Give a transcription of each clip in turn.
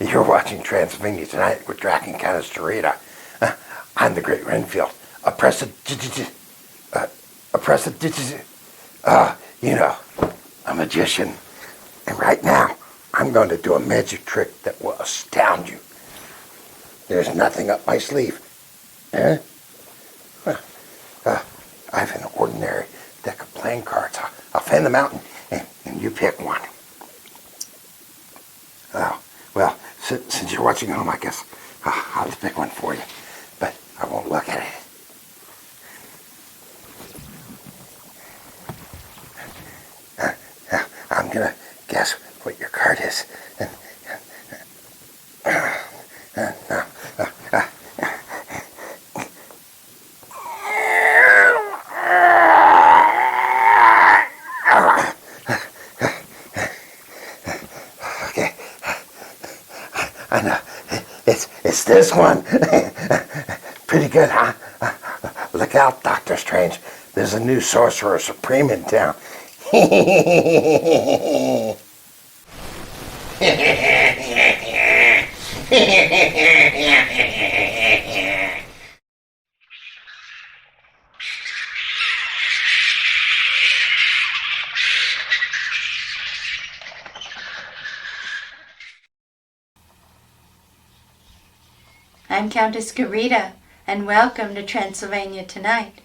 You're watching Transylvania Tonight with Drac and Carita. I'm the Great Renfield. A magician. And right now, I'm going to do a magic trick that will astound you. There's nothing up my sleeve. I have an ordinary deck of playing cards. I'll fan them out and you pick one. Oh, well, since you're watching at home, I guess I'll just pick one for you. But I won't look at it. I'm going to guess what your card is. Okay. I know. It's this one. Pretty good, huh? Look out, Dr. Strange. There's a new Sorcerer Supreme in town. I'm Countess Carita, and welcome to Transylvania Tonight.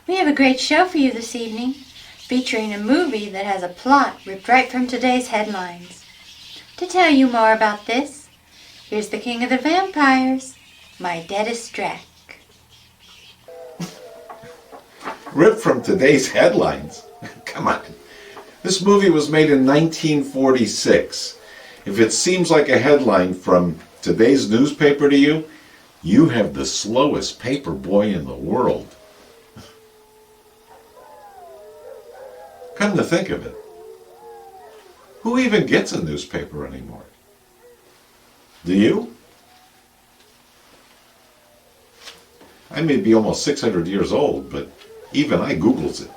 We have a great show for you this evening, featuring a movie that has a plot ripped right from today's headlines. To tell you more about this, here's the King of the Vampires, my deadest Drac. Ripped from today's headlines? Come on. This movie was made in 1946. If it seems like a headline from today's newspaper to you, you have the slowest paper boy in the world. Come to think of it, who even gets a newspaper anymore? Do you? I may be almost 600 years old, but even I Googles it.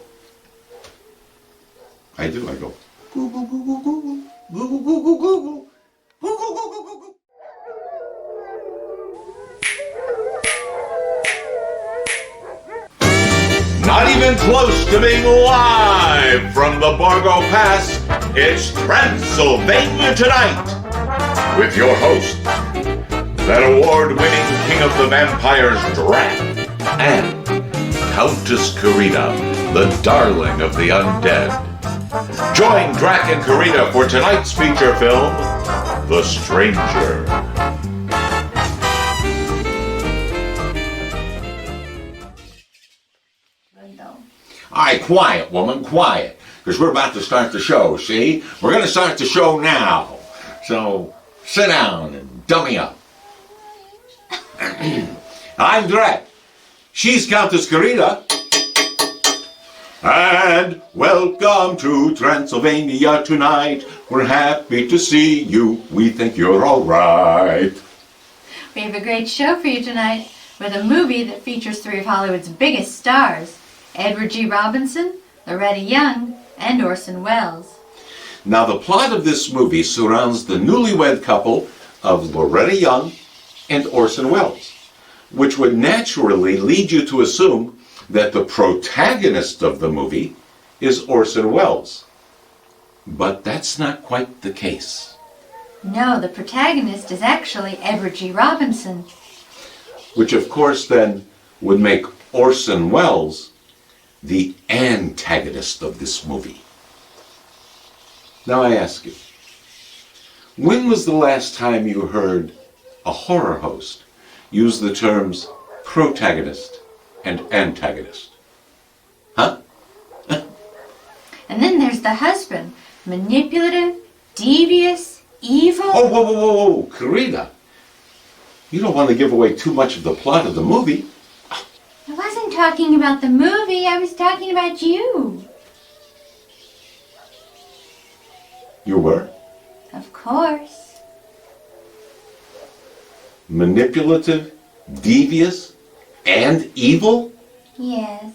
I do. I go, Google, Google, Google, Google, Google, Google, Google, Google, Google, Google. Not even close to being live from the Borgo Pass, it's Transylvania Tonight with your host, that award-winning King of the Vampires, Drac, and Countess Carita, the darling of the undead. Join Drac and Carita for tonight's feature film, The Stranger. All right, quiet, woman, quiet. Because we're about to start the show, see? We're going to start the show now. So, sit down and dummy up. I'm Drac. She's Countess Carita. And welcome to Transylvania Tonight. We're happy to see you. We think you're all right. We have a great show for you tonight, with a movie that features three of Hollywood's biggest stars, Edward G. Robinson, Loretta Young, and Orson Welles. Now, the plot of this movie surrounds the newlywed couple of Loretta Young and Orson Welles, which would naturally lead you to assume that the protagonist of the movie is Orson Welles. But that's not quite the case. No, the protagonist is actually Edward G. Robinson. Which, of course, then would make Orson Welles the antagonist of this movie. Now I ask you, when was the last time you heard a horror host use the terms protagonist and antagonist? Huh? And then there's the husband, manipulative, devious, evil. Oh, whoa, whoa, whoa, whoa, Carita. You don't want to give away too much of the plot of the movie. I wasn't talking about the movie, I was talking about you. You were? Of course. Manipulative, devious, and evil? Yes.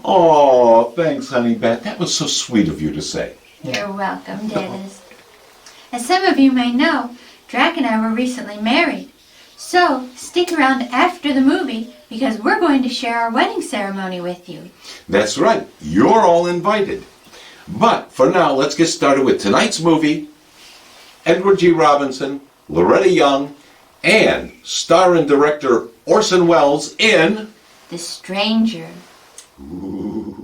Oh, thanks, honey bat. That was so sweet of you to say. You're welcome, dearest. As some of you may know, Drac and I were recently married. So, stick around after the movie because we're going to share our wedding ceremony with you. That's right. You're all invited. But for now, let's get started with tonight's movie. Edward G. Robinson, Loretta Young, and star and director Orson Welles in The Stranger. Ooh.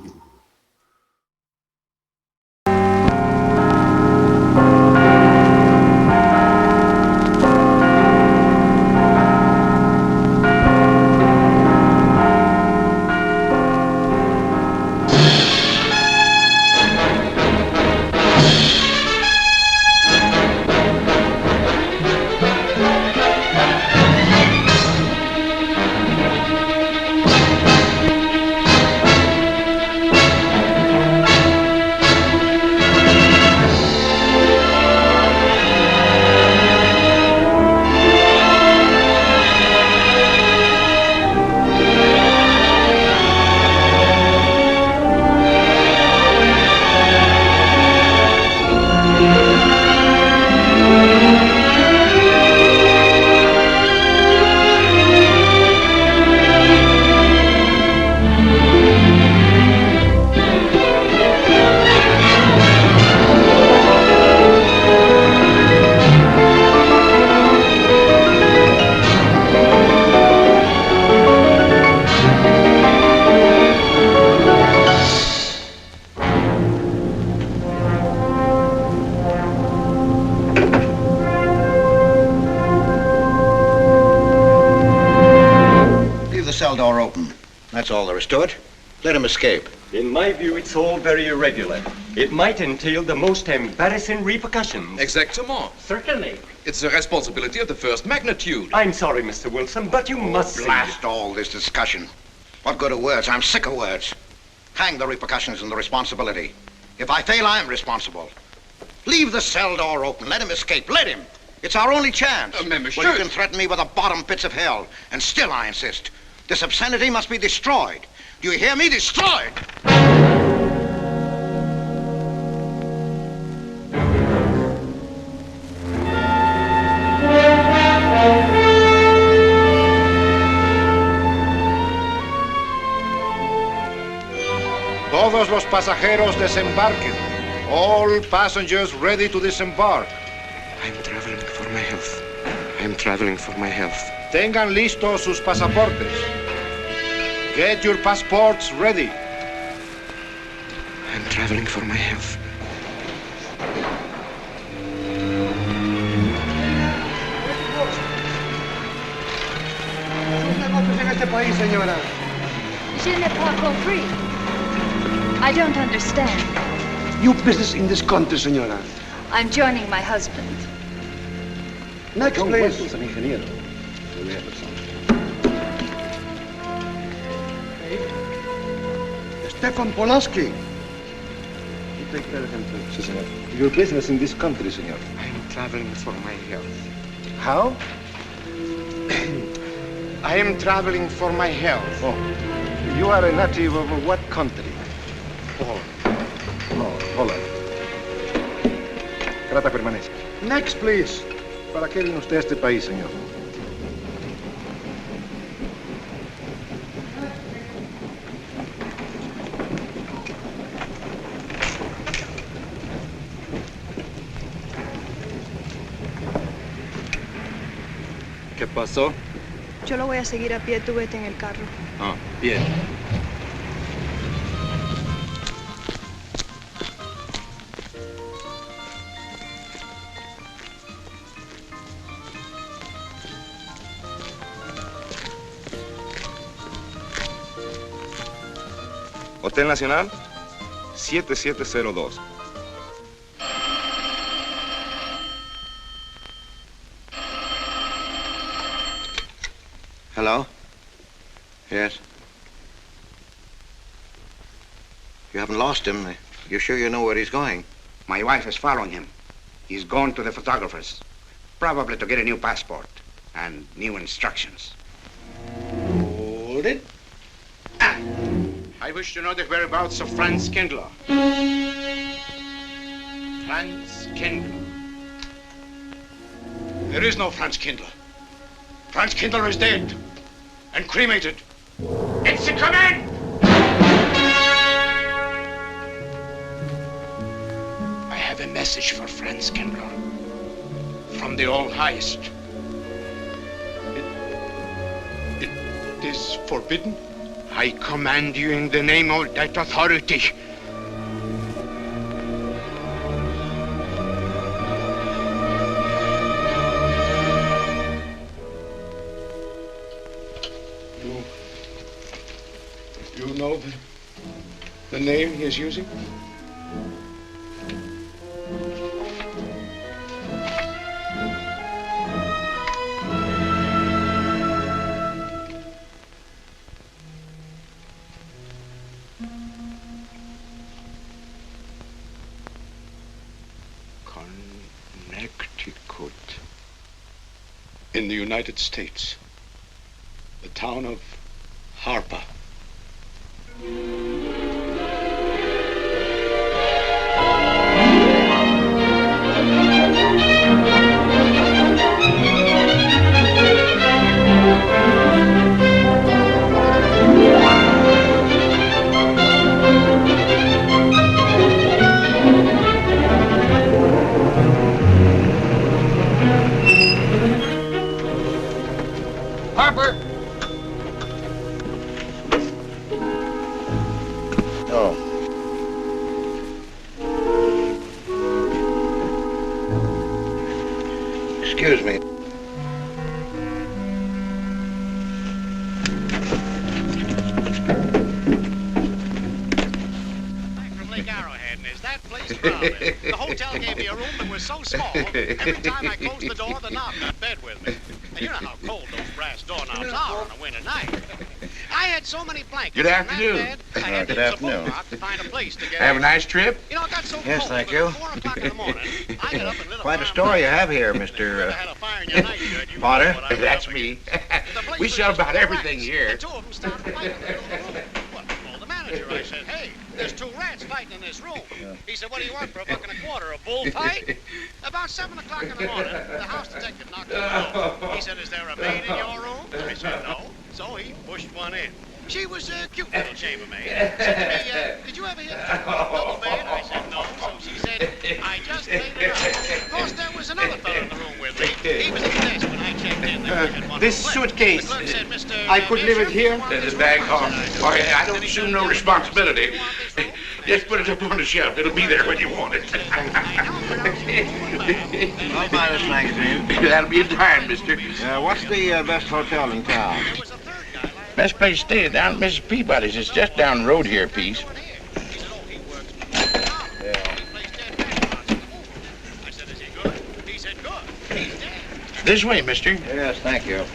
Cell door open. That's all there is to it. Let him escape. In my view, it's all very irregular. It might entail the most embarrassing repercussions. Exactement. Certainly. It's a responsibility of the first magnitude. I'm sorry, Mr. Wilson, but you must see. Blast all this discussion. What good are words? I'm sick of words. Hang the repercussions and the responsibility. If I fail, I'm responsible. Leave the cell door open. Let him escape. Let him. It's our only chance. Monsieur. Well, you can threaten me with the bottom pits of hell, and still I insist. This obscenity must be destroyed. Do you hear me? Destroyed! Todos los pasajeros desembarquen. All passengers ready to disembark. I'm traveling for my health. I'm traveling for my health. Tengan listos sus pasaportes. Get your passports ready. I'm traveling for my health. Je n'ai pas compris. I don't understand. Your business in this country, senora. I'm joining my husband. Next, please. Stefan Polaski. You take care of him too. Si, senor. Your business in this country, senor. I'm traveling for my health. How? I am traveling for my health. Oh. You are a native of what country? Poland. Oh, Holland. Trata permanece. Next, please. ¿Para qué vino usted a este país, señor? ¿Qué pasó? Yo lo voy a seguir a pie, tú vete en el carro. Ah, bien. Hotel Nacional, 7702. Hello? Yes? You haven't lost him. You're sure you know where he's going? My wife is following him. He's gone to the photographer's, probably to get a new passport and new instructions. Hold it. I wish to know the whereabouts of Franz Kindler. Franz Kindler. There is no Franz Kindler. Franz Kindler is dead and cremated. It's a command! I have a message for Franz Kindler from the All-Highest. It is forbidden? I command you in the name of that authority. You know the name he is using? Connecticut. In the United States. The town of Harper. Harper! Oh. Excuse me. From Lake Arrowhead, and is that place crowded? The hotel gave me a room that was so small, every time I closed the door, the knob got bed with me. And you know how cold those brass doorknobs are on a winter night. I had so many blankets. Good afternoon. In that bed, I had Good to use a afternoon. boat to find a place to get Have a out. nice trip? You know, it got so Yes, cold. thank that you. at 4 o'clock in the morning, I got up and lit a Quite a fire. story you have here, Mr. Potter. That's me. We sell about everything here. Two of them started fighting in the little room. Well, I called the manager. I said, hey, there's 2 rats fighting in this room. He said, what do you want for $1.25? A bullfight? About 7 o'clock in the morning, the house detective knocked on the door. He said, is there a maid in your room? I said, no. So he pushed one in. She was a cute little chambermaid. Said to me, did you ever hear the double bed? I said, no. So she said, I just laid it out. Of course, there was another fellow in the room with me. He was at the desk when I checked in. They only had one This room left. suitcase, The clerk said, Mr. I could leave it Bishop, here. you want There's this a bag room? home. I said, Oh, yeah, I don't assume no responsibility. Just put it up on the shelf. It'll be there when you want it. I'll buy this magazine. That'll be in time, mister. What's the best hotel in town? Best place to stay is down at Mrs. Peabody's. It's just down the road here a piece. This way, mister. Yes, thank you.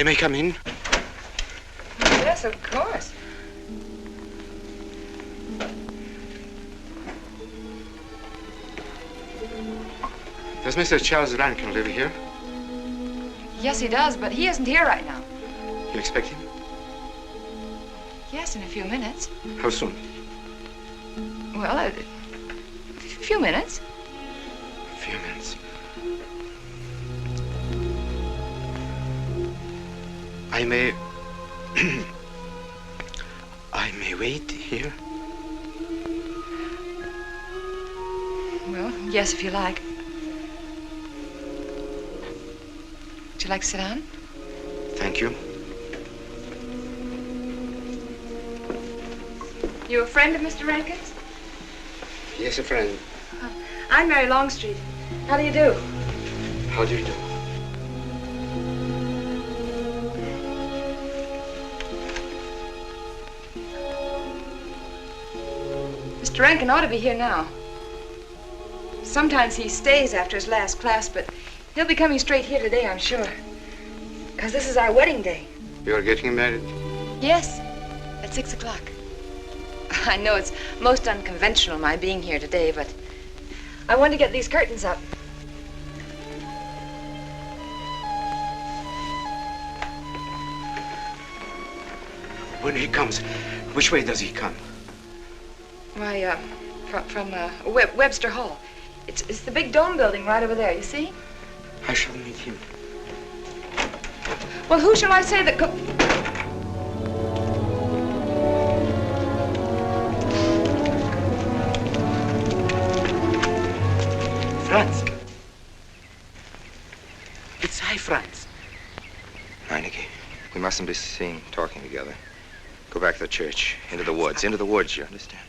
I may come in? Yes, of course. Does Mr. Charles Rankin live here? Yes, he does, but he isn't here right now. You expect him? Yes, in a few minutes. How soon? Well, a few minutes. A few minutes. I may... I may wait here? Well, yes, if you like. Would you like to sit down? Thank you. You a friend of Mr. Rankin's? Yes, a friend. I'm Mary Longstreet. How do you do? How do you do? Mr. Rankin ought to be here now. Sometimes he stays after his last class, but he'll be coming straight here today, I'm sure. Because this is our wedding day. You're getting married? Yes, at 6 o'clock. I know it's most unconventional, my being here today, but I want to get these curtains up. When he comes, which way does he come? Why, from Webster Hall. It's the big dome building right over there, you see? I shall meet him. Well, who shall I say that cook... Franz. It's I, Franz. Meineke, we mustn't be seen talking together. Go back to the church, into the woods, you understand me?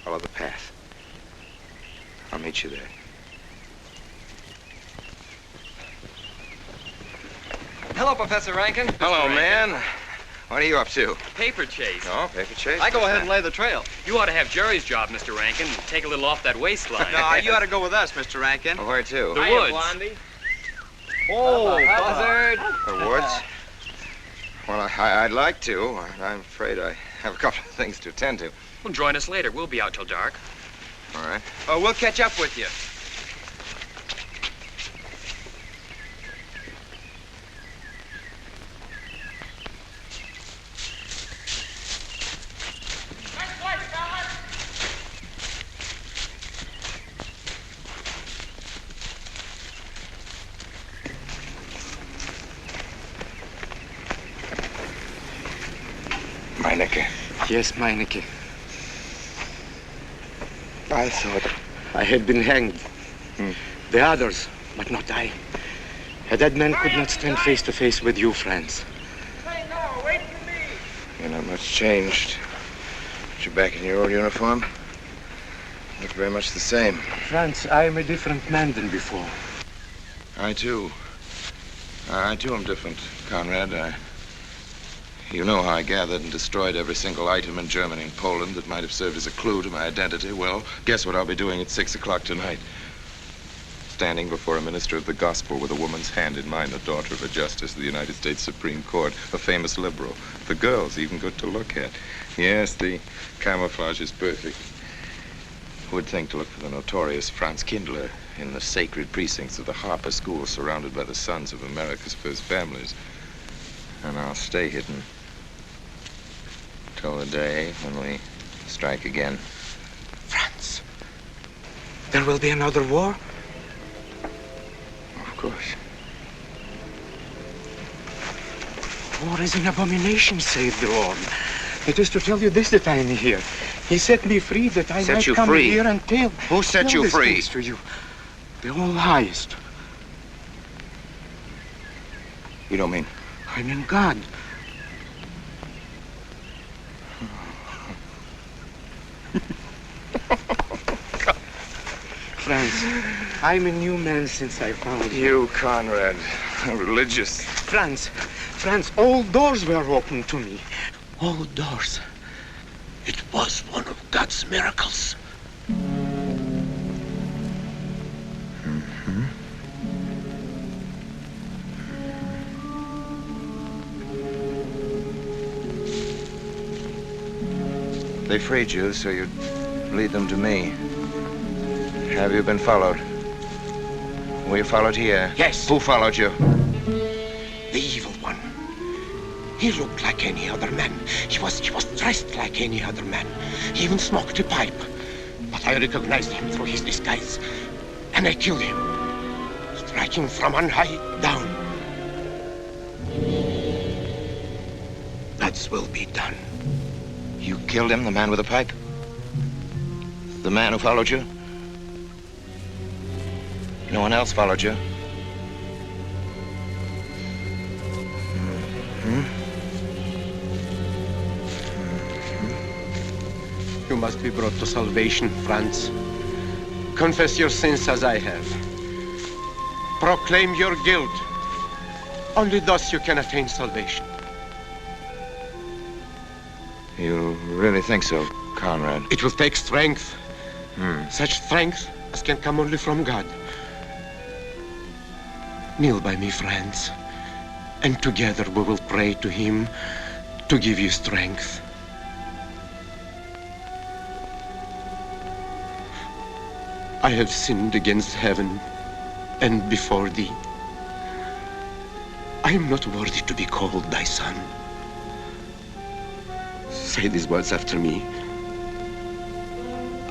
Follow the path. I'll meet you there. Hello, Professor Rankin. Hello, man. What are you up to? Paper chase. Oh, paper chase? I go ahead and lay the trail. You ought to have Jerry's job, Mr. Rankin, and take a little off that waistline. No, you ought to go with us, Mr. Rankin. Well, where to? The woods. Blondie. Oh, buzzard. The woods? Well, I'd like to. I'm afraid I have a couple of things to attend to. Well, join us later. We'll be out till dark. All right. Oh, we'll catch up with you. Meineke. Yes, Meineke. I thought I had been hanged. The others, but not I. A dead man could not stand face to face with you, Franz. You're not much changed. But you're back in your old uniform. Look very much the same. Franz, I am a different man than before. I too am different, Conrad. You know how I gathered and destroyed every single item in Germany and Poland that might have served as a clue to my identity. Well, guess what I'll be doing at 6 o'clock tonight? Standing before a minister of the gospel with a woman's hand in mine, the daughter of a justice of the United States Supreme Court, a famous liberal. The girl's even good to look at. Yes, the camouflage is perfect. Who would think to look for the notorious Franz Kindler in the sacred precincts of the Harper School, surrounded by the sons of America's first families? And I'll stay hidden till the day when we strike again. Franz, there will be another war? Of course. War is an abomination, save the Lord. It is to tell you this that I am here. He set me free that I might come here and tell. Who set you free? Things to you. The all highest. You don't mean? I mean God. Franz, I'm a new man since I found you. You, Conrad, religious. Franz, all doors were open to me. All doors. It was one of God's miracles. They freed you so you'd lead them to me. Have you been followed? Were you followed here? Yes. Who followed you? The evil one. He looked like any other man. He was dressed like any other man. He even smoked a pipe. But I recognized him through his disguise. And I killed him, striking from on high down. God's will be done. You killed him, the man with the pipe? The man who followed you? No one else followed you? You must be brought to salvation, Franz. Confess your sins as I have. Proclaim your guilt. Only thus you can attain salvation. You really think so, Conrad? It will take strength. Such strength as can come only from God. Kneel by me, Franz, and together we will pray to him to give you strength. I have sinned against heaven and before thee. I am not worthy to be called thy son. Say these words after me.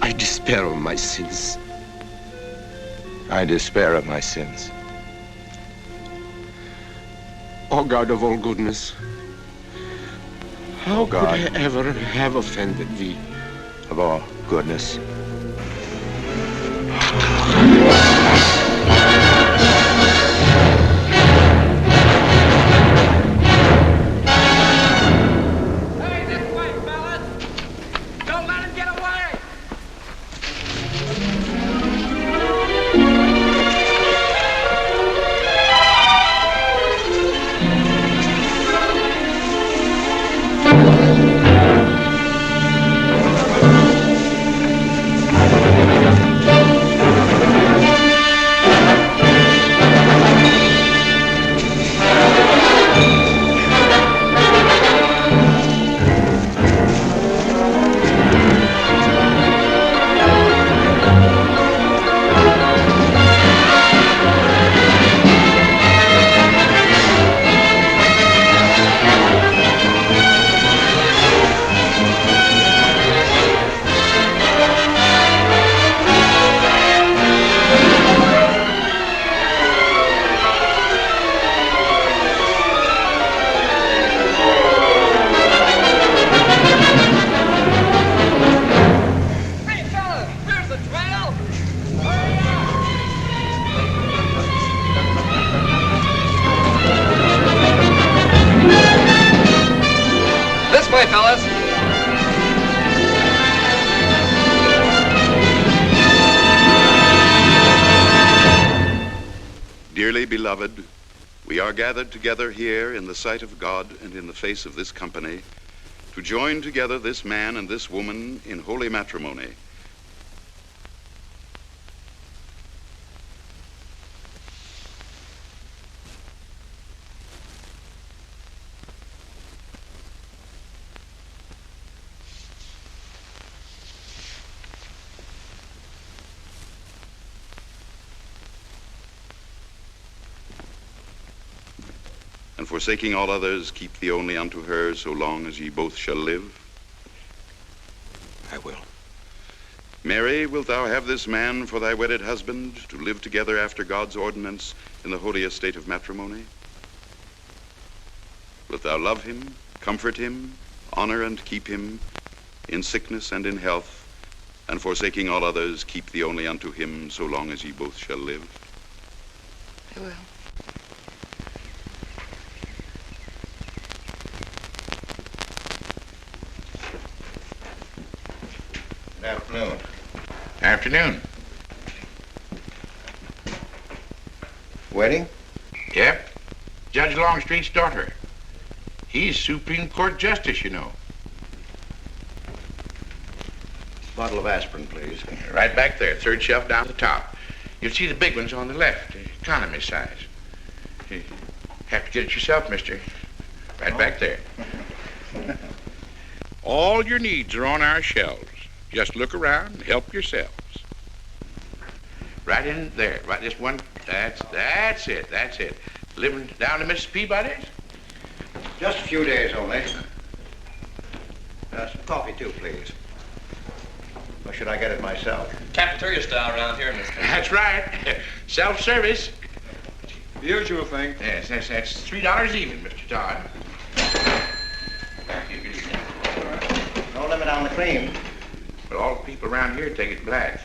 I despair of my sins. I despair of my sins. O God of all goodness, how could I ever have offended thee? Of all goodness. Hey, this way, fellas! Don't let him get away! This way, fellas. Dearly beloved, we are gathered together here in the sight of God and in the face of this company to join together this man and this woman in holy matrimony. And forsaking all others, keep thee only unto her so long as ye both shall live? I will. Mary, wilt thou have this man for thy wedded husband, to live together after God's ordinance in the holy estate of matrimony? Wilt thou love him, comfort him, honor and keep him in sickness and in health, and forsaking all others, keep thee only unto him so long as ye both shall live? I will. Good afternoon. Afternoon. Wedding? Yep. Judge Longstreet's daughter. He's Supreme Court Justice, you know. Bottle of aspirin, please. Right back there, third shelf down the top. You'll see the big ones on the left, the economy size. You have to get it yourself, mister. Right back there. All your needs are on our shelves. Just look around and help yourselves. Right in there, right this one. That's it. Living down to Mrs. Peabody's? Just a few days only. Some coffee too, please. Or should I get it myself? Cafeteria style around here, Mr. That's right. Self-service. The usual thing. Yes, that's $3 even, Mr. Todd. No limit on the cream. But all the people around here take it black.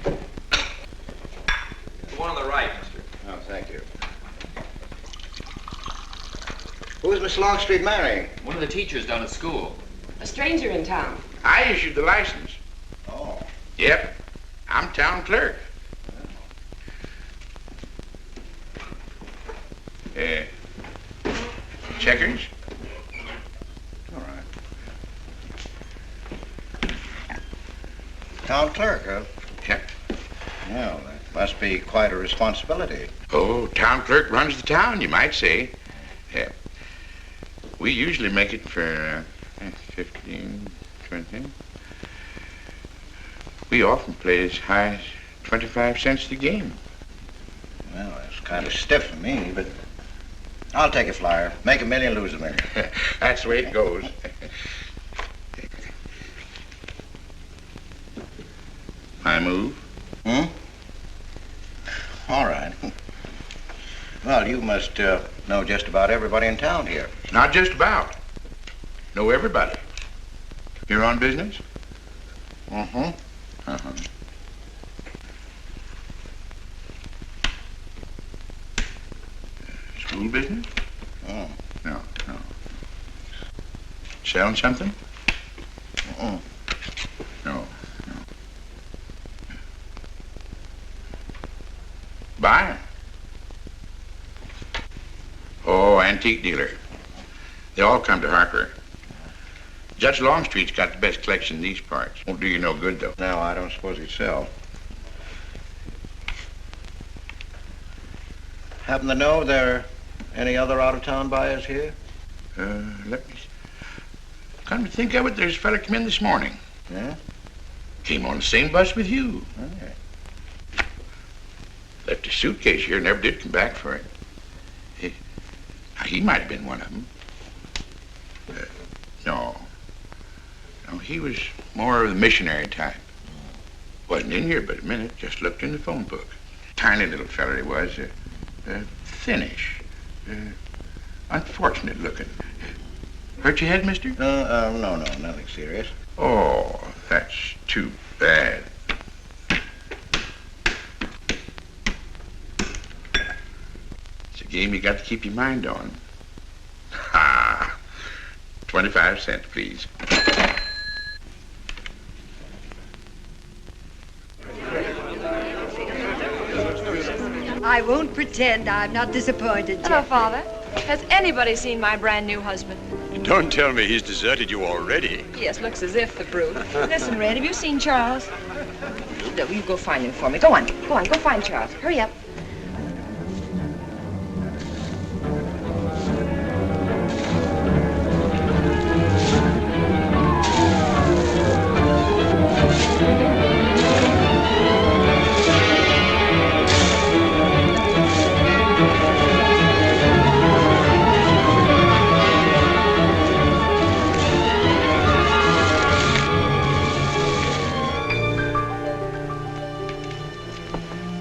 The one on the right, mister. Oh, thank you. Who's Miss Longstreet marrying? One of the teachers down at school. A stranger in town. I issued the license. Oh. Yep. I'm town clerk. Checkers? All right. Town clerk, huh? Yep. Well, that must be quite a responsibility. Oh, town clerk runs the town, you might say. Yeah. We usually make it for 15, 20. We often play as high as 25 cents the game. Well, that's kind of stiff for me, but I'll take a flyer. Make $1 million, lose $1 million. That's the way it goes. I move. Hmm? All right. Well, you must know just about everybody in town here. Not just about. Know everybody. You're on business? Mm-hmm. Uh-huh. School business? Oh. No. Selling something? Mm-mm. No. Buying? Oh, antique dealer. They all come to Harper. Judge Longstreet's got the best collection in these parts. Won't do you no good, though. No, I don't suppose he'd sell. Happen to know there are any other out-of-town buyers here? Let me see. Come to think of it, there's a fella come in this morning. Yeah? Came on the same bus with you. Okay. Left a suitcase here, never did come back for it. He might have been one of them. No, he was more of the missionary type. Wasn't in here but a minute, just looked in the phone book. Tiny little fella he was, thinnish, unfortunate looking. Hurt your head, mister? No, nothing serious. Oh, that's too bad. It's a game you got to keep your mind on. Ha! 25 cents, please. I won't pretend I'm not disappointed, Hello, Jeff. Father. Has anybody seen my brand new husband? Don't tell me he's deserted you already. Yes, looks as if, the brute. Listen, Red, have you seen Charles? No, you go find him for me. Go on, go find Charles. Hurry up.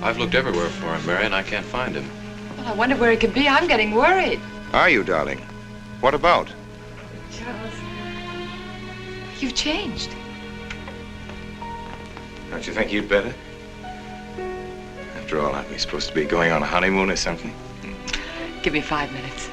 I've looked everywhere for him, Mary, and I can't find him. Well, I wonder where he could be. I'm getting worried. Are you, darling? What about? Charles, you've changed. Don't you think you'd better? After all, aren't we supposed to be going on a honeymoon or something? Give me 5 minutes.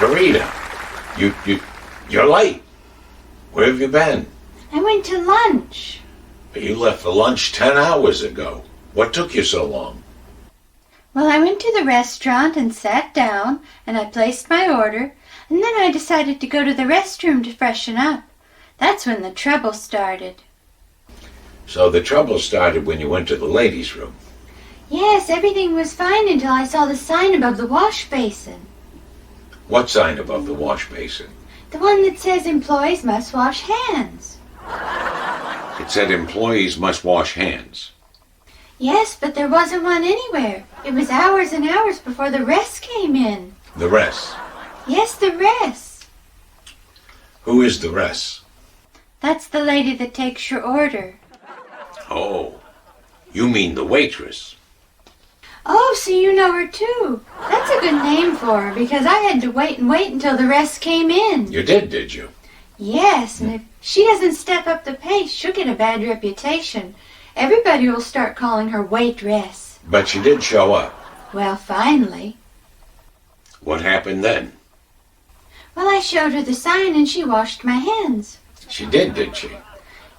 Carita, you're late. Where have you been? I went to lunch. You left for lunch 10 hours ago. What took you so long? Well, I went to the restaurant and sat down, and I placed my order, and then I decided to go to the restroom to freshen up. That's when the trouble started. So the trouble started when you went to the ladies' room. Yes, everything was fine until I saw the sign above the wash basin. What sign above the wash basin? The one that says employees must wash hands. It said employees must wash hands. Yes, but there wasn't one anywhere. It was hours and hours before the rest came in. The rest? Yes, the rest. Who is the rest? That's the lady that takes your order. Oh, you mean the waitress. Oh, so you know her too. That's a good name for her because I had to wait and wait until the rest came in. You did you? Yes, and if she doesn't step up the pace, she'll get a bad reputation. Everybody will start calling her waitress. But she did show up. Well, finally. What happened then? Well, I showed her the sign and she washed my hands. She did she?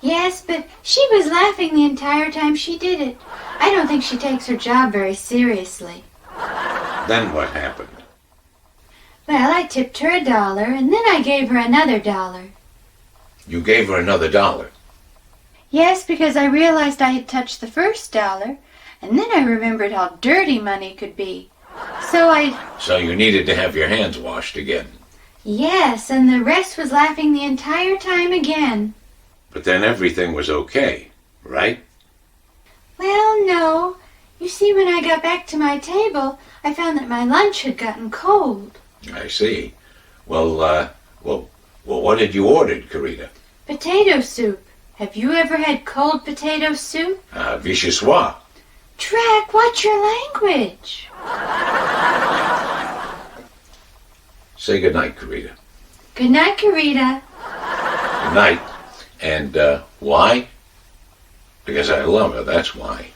Yes, but she was laughing the entire time she did it. I don't think she takes her job very seriously. Then what happened? Well, I tipped her $1 and then I gave her another $1. You gave her another $1? Yes, because I realized I had touched the first $1, and then I remembered how dirty money could be. So you needed to have your hands washed again. Yes, and the rest was laughing the entire time again. But then everything was okay, right? Well, no. You see, when I got back to my table, I found that my lunch had gotten cold. I see. Well, what had you ordered, Carita? Potato soup. Have you ever had cold potato soup? Vichyssoise. Drac, watch your language. Say goodnight, Carita. Good night, Carita. Good night. And, why? Because I love her, that's why.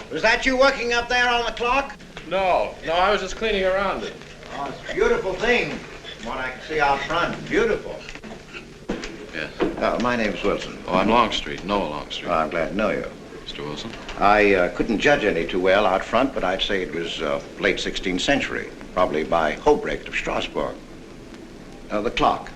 Was that you working up there on the clock? No, I was just cleaning around it. Oh, it's a beautiful thing, from what I can see out front. Beautiful. Yes. My name's Wilson. Oh, I'm Longstreet, Noah Longstreet. Oh, I'm glad to know you. Mr. Wilson? I couldn't judge any too well out front, but I'd say it was late 16th century, probably by Hobrecht of Strasbourg. The clock.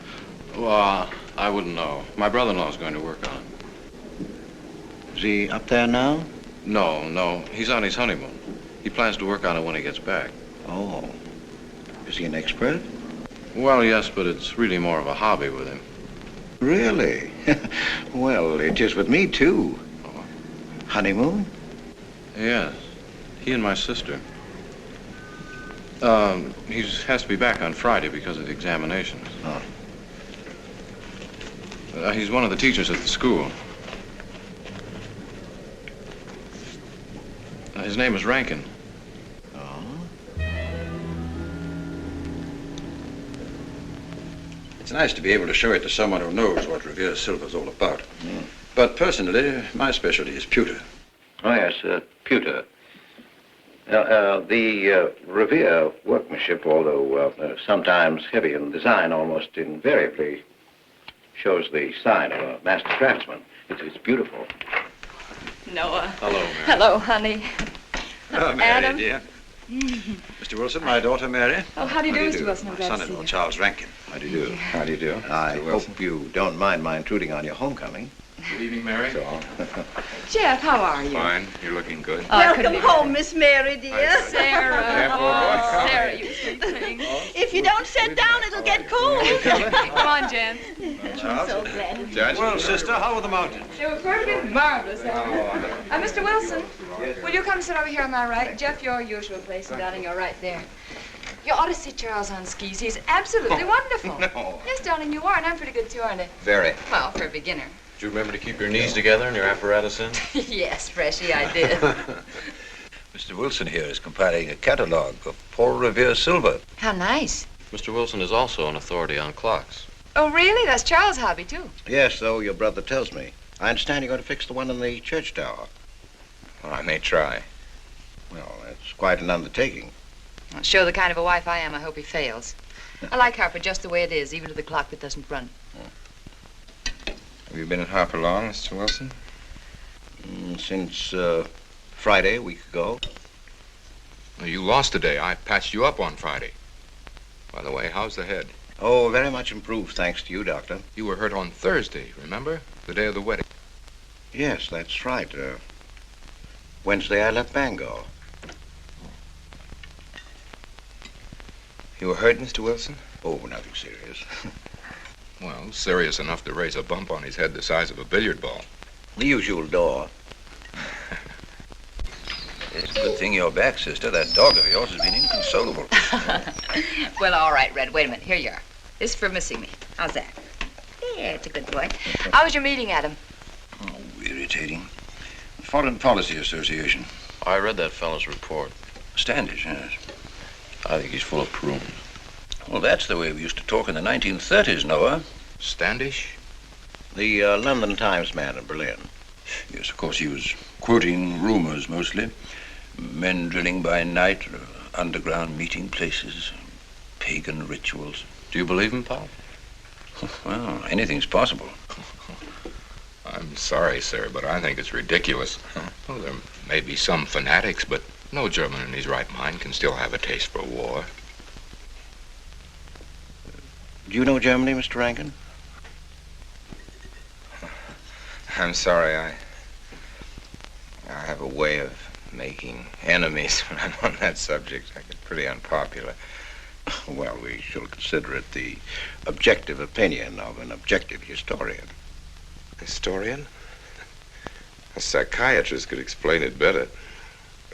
Well, I wouldn't know. My brother-in-law's going to work on it. Is he up there now? No. He's on his honeymoon. He plans to work on it when he gets back. Oh. Is he an expert? Well, yes, but it's really more of a hobby with him. Really? Well, it is with me, too. Oh. Honeymoon? Yes. He and my sister. He has to be back on Friday because of the examinations. Oh. He's one of the teachers at the school. His name is Rankin. Oh? It's nice to be able to show it to someone who knows what Revere Silver's all about. But personally, my specialty is pewter. Oh, yes, pewter. The Revere workmanship, although sometimes heavy in design, almost invariably shows the sign of a master craftsman. It's beautiful. Noah. Hello, Mary. Hello, honey. Oh, Mary, Adam. dear. Mr. Wilson, my daughter, Mary. Oh, how do you do, Mr. Wilson? I'm My glad to see son-in-law, you. Charles Rankin. How do you do? How do you do? I Mr. Wilson. hope you don't mind my intruding on your homecoming. Good evening, Mary. Jeff, how are you? Fine. You're looking good. Welcome home, Miss Mary, dear. Sarah. Oh, Sarah, you sweet thing. If you don't sit down, it'll get cold. Come on, Jen. I'm so glad. Judge. Well, sister, how were the mountains? They were perfectly marvelous. Mr. Wilson, will you come sit over here on my right? Jeff, your usual place, and darling, you're right there. You ought to see Charles on skis. He's absolutely wonderful. No. Yes, darling, you are, and I'm pretty good too, aren't I? Very. Well, for a beginner. Do you remember to keep your knees together and your apparatus in? Yes, Freshy, I did. Mr. Wilson here is compiling a catalogue of Paul Revere silver. How nice. Mr. Wilson is also an authority on clocks. Oh, really? That's Charles' hobby, too. Yes, so your brother tells me. I understand you're going to fix the one in the church tower. Well, I may try. Well, that's quite an undertaking. Well, show the kind of a wife I am, I hope he fails. I like Harper just the way it is, even to the clock that doesn't run. Have you been at Harper long, Mr. Wilson? Since Friday, a week ago. You lost today. I patched you up on Friday. By the way, how's the head? Oh, very much improved, thanks to you, Doctor. You were hurt on Thursday, remember? The day of the wedding. Yes, that's right. Wednesday, I left Bangor. You were hurt, Mr. Wilson? Oh, nothing serious. Well, serious enough to raise a bump on his head the size of a billiard ball. The usual door. It's a good thing you're back, sister. That dog of yours has been inconsolable. Well, all right, Red. Wait a minute. Here you are. This is for missing me. How's that? Yeah, it's a good boy. How was your meeting, Adam? Oh, irritating. Foreign Policy Association. I read that fellow's report. Standish, yes. I think he's full of prunes. Well, that's the way we used to talk in the 1930s, Noah. Standish? The London Times man in Berlin. Yes, of course, he was quoting rumors mostly. Men drilling by night, underground meeting places, pagan rituals. Do you believe him, Paul? Well, anything's possible. I'm sorry, sir, but I think it's ridiculous. Well, there may be some fanatics, but no German in his right mind can still have a taste for war. Do you know Germany, Mr. Rankin? I'm sorry, I have a way of making enemies when I'm on that subject. I get pretty unpopular. Well, we shall consider it the objective opinion of an objective historian. Historian? A psychiatrist could explain it better.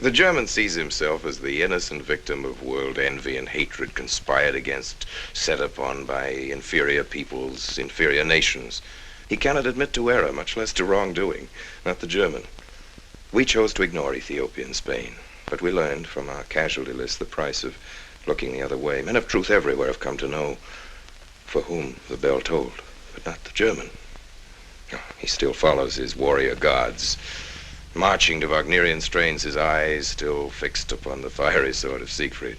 The German sees himself as the innocent victim of world envy and hatred conspired against, set upon by inferior peoples, inferior nations. He cannot admit to error, much less to wrongdoing. Not the German. We chose to ignore Ethiopia and Spain, but we learned from our casualty list the price of looking the other way. Men of truth everywhere have come to know for whom the bell tolled, but not the German. He still follows his warrior gods, marching to Wagnerian strains, his eyes still fixed upon the fiery sword of Siegfried.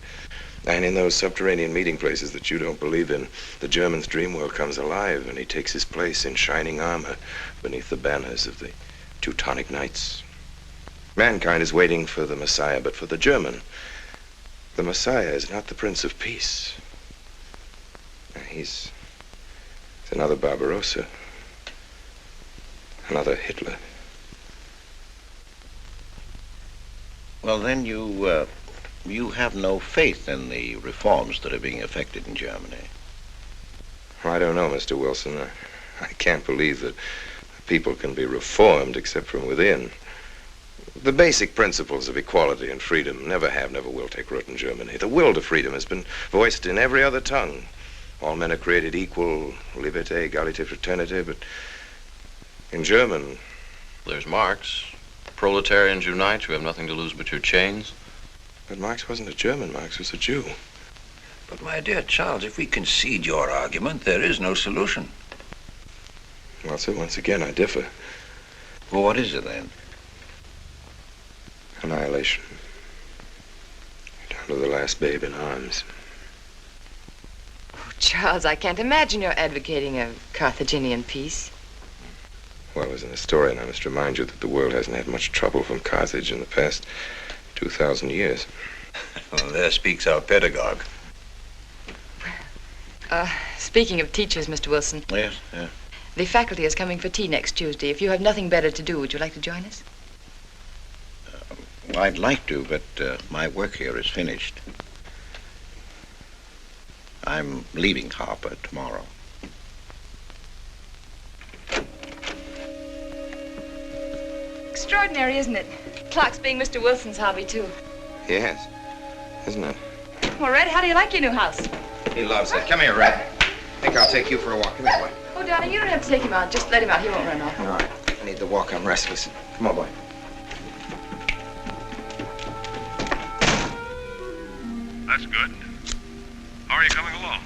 And in those subterranean meeting places that you don't believe in, the German's dream world comes alive, and he takes his place in shining armor beneath the banners of the Teutonic Knights. Mankind is waiting for the Messiah, but for the German, the Messiah is not the Prince of Peace. He's another Barbarossa, another Hitler. Well, then you have no faith in the reforms that are being effected in Germany. Well, I don't know, Mr. Wilson. I can't believe that people can be reformed except from within. The basic principles of equality and freedom never have, never will take root in Germany. The will to freedom has been voiced in every other tongue. All men are created equal, liberté, égalité, fraternité, but in German... There's Marx. Proletarians unite, you have nothing to lose but your chains. But Marx wasn't a German, Marx was a Jew. But, my dear Charles, if we concede your argument, there is no solution. Well, sir, once again, I differ. Well, what is it then? Annihilation. Down to the last babe in arms. Oh, Charles, I can't imagine you're advocating a Carthaginian peace. Well, as an historian, I must remind you that the world hasn't had much trouble from Carthage in the past 2,000 years. Well, there speaks our pedagogue. Speaking of teachers, Mr. Wilson. Yes, yeah. The faculty is coming for tea next Tuesday. If you have nothing better to do, would you like to join us? Well, I'd like to, but my work here is finished. I'm leaving Harper tomorrow. Extraordinary, isn't it? Clocks being Mr. Wilson's hobby, too. Yes, isn't it? Well, Red, how do you like your new house? He loves it. Come here, Red. I think I'll take you for a walk. Come here, boy. Oh, darling, you don't have to take him out. Just let him out. He won't run off. All right. I need the walk. I'm restless. Come on, boy. That's good. How are you coming along?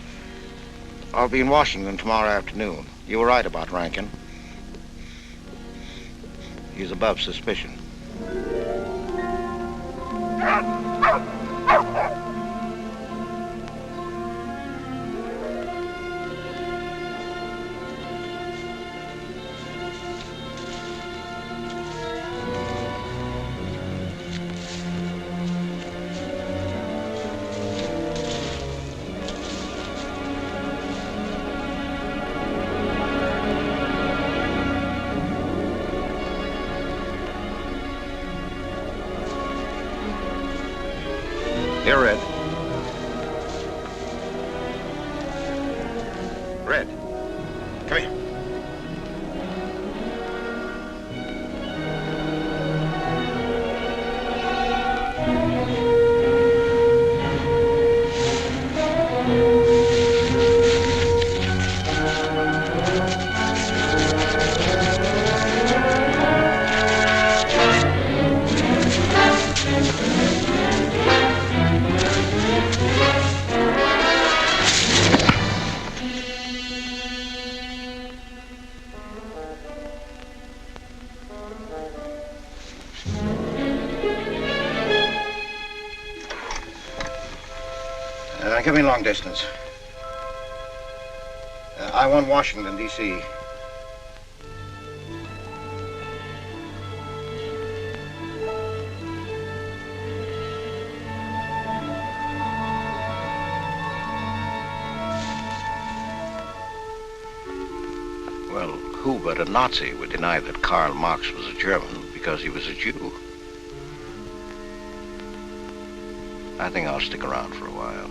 I'll be in Washington tomorrow afternoon. You were right about Rankin. He's above suspicion. Here, Red. Red, come here. Give me long distance. I want Washington, D.C. Well, who but a Nazi would deny that Karl Marx was a German because he was a Jew? I think I'll stick around for a while.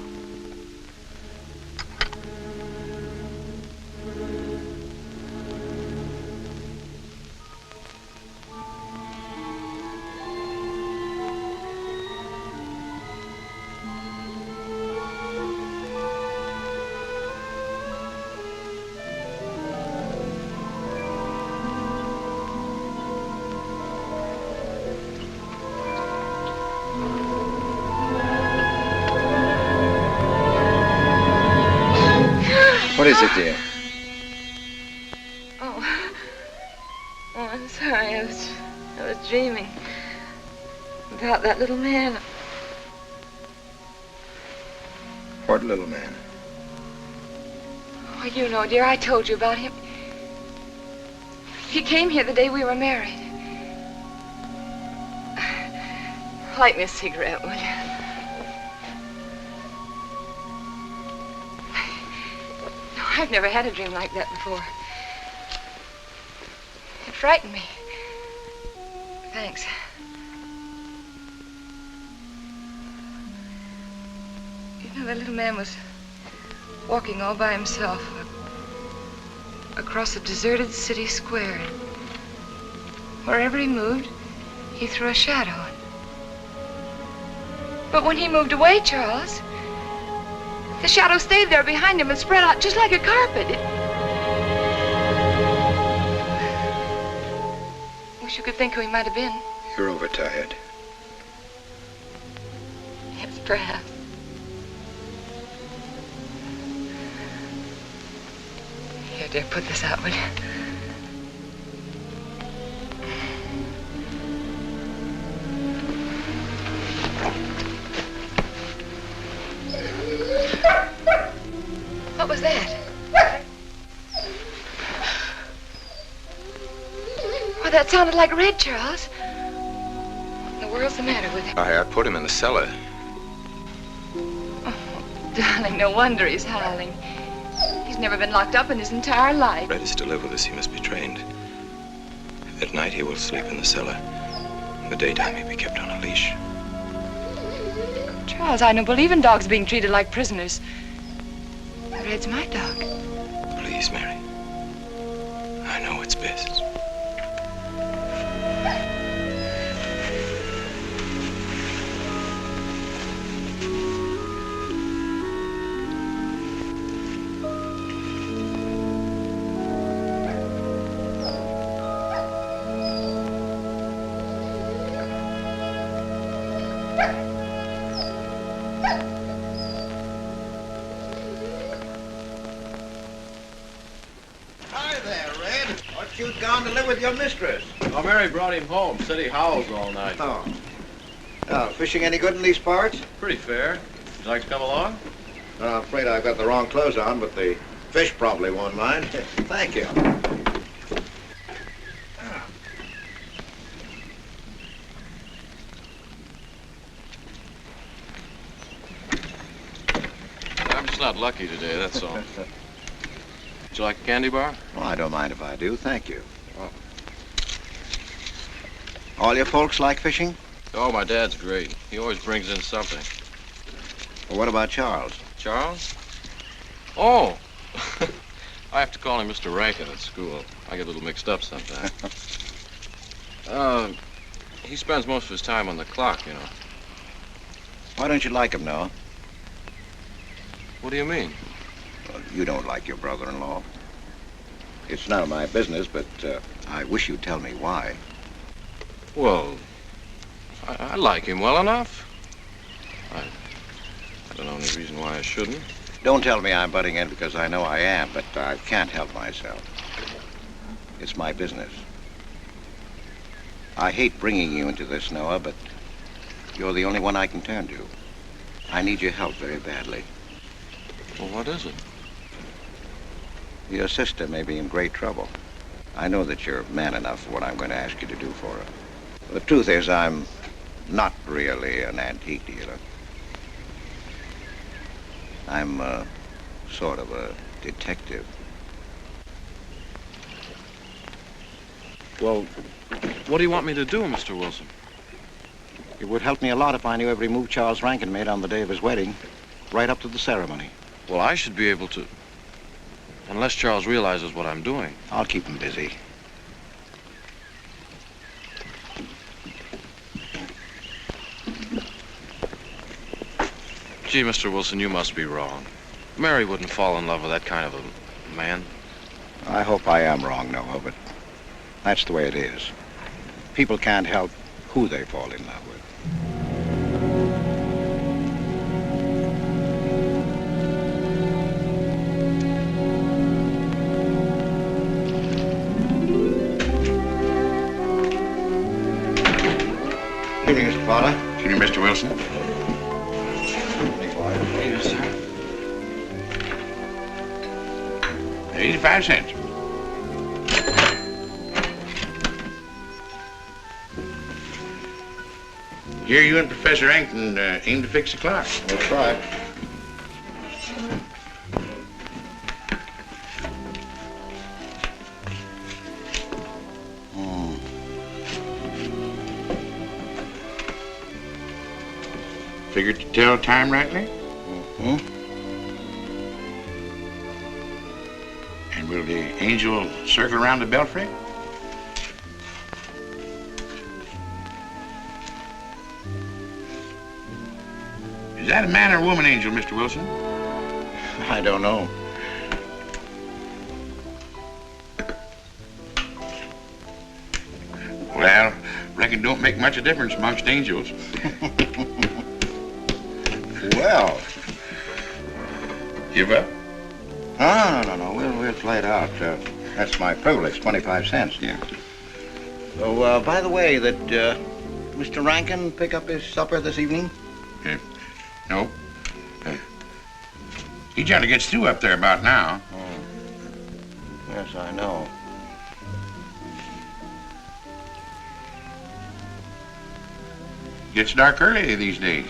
What is it, dear? Oh, I'm sorry. I was dreaming about that little man. What little man? Oh, you know, dear, I told you about him. He came here the day we were married. Light me a cigarette, will you? No, I've never had a dream like that before. It frightened me. Thanks. You know, the little man was walking all by himself across a deserted city square. Wherever he moved, he threw a shadow. But when he moved away, Charles, the shadow stayed there behind him and spread out just like a carpet. Wish you could think who he might have been. You're overtired. Yes, perhaps. Here, dear, put this out, will you? sounded like Red, Charles. What in the world's the matter with him? I put him in the cellar. Darling, no wonder he's howling. He's never been locked up in his entire life. Red is to live with us. He must be trained. At night, he will sleep in the cellar. In the daytime, he'll be kept on a leash. Charles, I don't believe in dogs being treated like prisoners. Red's my dog. Please, Mary. I know what's best. You'd gone to live with your mistress. Oh, Mary brought him home. Said he howls all night. Oh. Fishing any good in these parts? Pretty fair. Would you like to come along? I'm afraid I've got the wrong clothes on, but the fish probably won't mind. Thank you. I'm just not lucky today, that's all. Would you like a candy bar? Well, I don't mind if I do. Thank you. Oh. All your folks like fishing? Oh, my dad's great. He always brings in something. Well, what about Charles? Charles? Oh! I have to call him Mr. Rankin at school. I get a little mixed up sometimes. He spends most of his time on the clock, you know. Why don't you like him, Noah? What do you mean? Well, you don't like your brother-in-law. It's none of my business, but I wish you'd tell me why. Well, I like him well enough. I don't know any reason why I shouldn't. Don't tell me I'm butting in because I know I am, but I can't help myself. It's my business. I hate bringing you into this, Noah, but you're the only one I can turn to. I need your help very badly. Well, what is it? Your sister may be in great trouble. I know that you're man enough for what I'm going to ask you to do for her. The truth is, I'm not really an antique dealer. I'm sort of a detective. Well, what do you want me to do, Mr. Wilson? It would help me a lot if I knew every move Charles Rankin made on the day of his wedding, right up to the ceremony. Well, I should be able to, unless Charles realizes what I'm doing. I'll keep him busy. Gee, Mr. Wilson, you must be wrong. Mary wouldn't fall in love with that kind of a man. I hope I am wrong, Noah, but that's the way it is. People can't help who they fall in love with. Good evening, Mr. Fowler. Good evening, Mr. Wilson. 85 cents. Here you and Professor Ankton aim to fix the clock. We'll try. Figured to tell time rightly? Mm-hmm. And will the angel circle around the belfry? Is that a man or a woman angel, Mr. Wilson? I don't know. Well, reckon it don't make much of a difference amongst angels. Well. Give up? No. We'll play it out. That's my privilege, 25 cents. Yeah. So, by the way, did Mr. Rankin pick up his supper this evening? No. He generally gets through up there about now. Oh. Yes, I know. Gets dark early these days.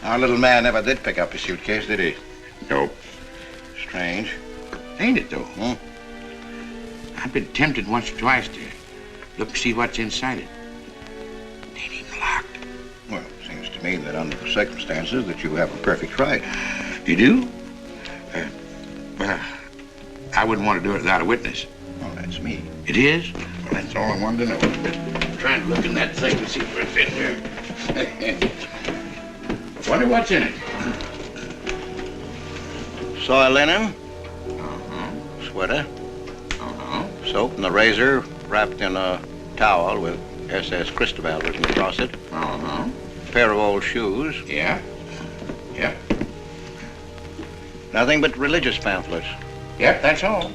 Our little man never did pick up a suitcase, did he? Nope. Strange. Ain't it, though? I've been tempted once or twice to look and see what's inside it. Well, it seems to me that under the circumstances that you have a perfect right. You do? Well, I wouldn't want to do it without a witness. Well, that's me. It is? Well, that's all I wanted to know. I'm trying to look in that thing and see what's in here. Wonder what's in it. Soil linen. Sweater. Soap and the razor wrapped in a towel with SS Cristobal written across it. Pair of old shoes. Yeah. Yep. Nothing but religious pamphlets. Yep, that's all.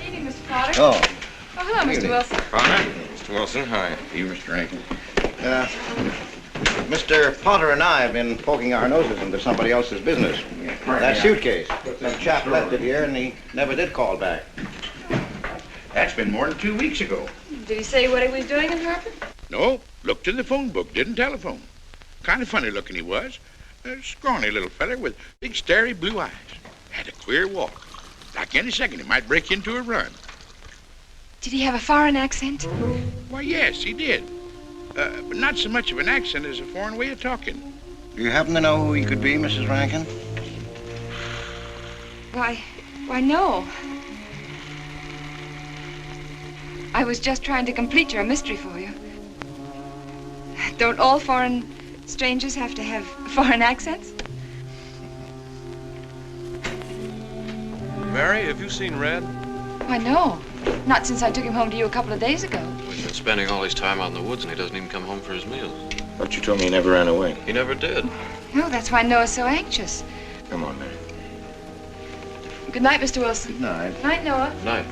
Evening, Mr. Potter. Oh. Oh, hello, Mr. Evening. Wilson. Potter? Mr. Wilson, hi. You, Mr. Rankin. Mr. Potter and I have been poking our noses into somebody else's business. That suitcase. Some chap left it here and he never did call back. That's been more than 2 weeks ago. Did he say what he was doing in Hartford? No, looked in the phone book, didn't telephone. Kind of funny looking he was. A scrawny little feller with big starry blue eyes. Had a queer walk. Like any second he might break into a run. Did he have a foreign accent? Why, yes, he did. But not so much of an accent as a foreign way of talking. Do you happen to know who he could be, Mrs. Rankin? Why, no. I was just trying to complete your mystery for you. Don't all foreign strangers have to have foreign accents? Mary, have you seen Red? Why, no. Not since I took him home to you a couple of days ago. He's been spending all his time out in the woods and he doesn't even come home for his meals. But you told me he never ran away. He never did. No, that's why Noah's so anxious. Come on, Mary. Good night, Mr. Wilson. Good night. Night, Noah. Night.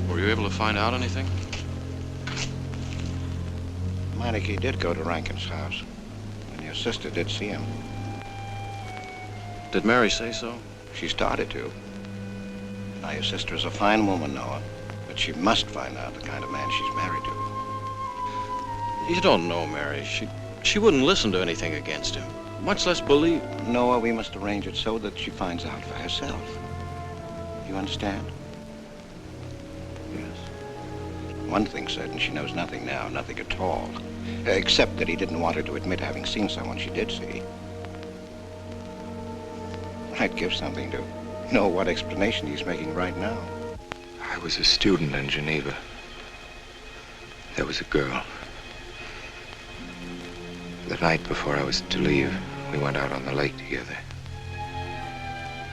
Were you able to find out anything? Meineke did go to Rankin's house, and your sister did see him. Did Mary say so? She started to. Now, your sister is a fine woman, Noah, but she must find out the kind of man she's married to. You don't know, Mary. She wouldn't listen to anything against him, much less believe. Noah, we must arrange it so that she finds out for herself. You understand? Yes. One thing's certain, she knows nothing now, nothing at all. Except that he didn't want her to admit having seen someone she did see. I'd give something to know what explanation he's making right now. I was a student in Geneva. There was a girl. The night before I was to leave, we went out on the lake together.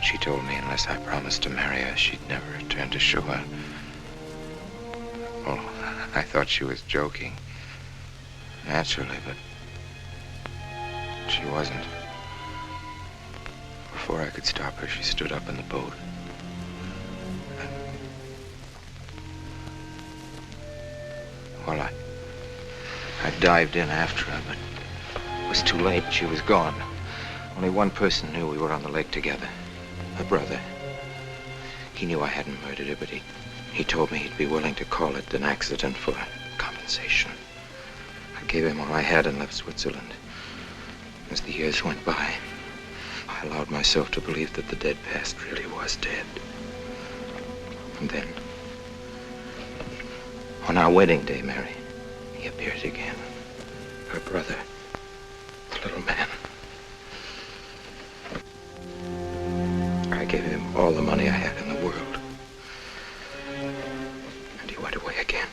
She told me unless I promised to marry her, she'd never return to shore. Well, I thought she was joking. Naturally, but she wasn't. Before I could stop her, she stood up in the boat. Well, I dived in after her, but it was too late. She was gone. Only one person knew we were on the lake together. Her brother. He knew I hadn't murdered her, but he told me he'd be willing to call it an accident for compensation. I gave him all I had and left Switzerland. As the years went by, I allowed myself to believe that the dead past really was dead. And then, on our wedding day, Mary, he appeared again. Her brother, the little man. I gave him all the money I had in the world. And he went away again.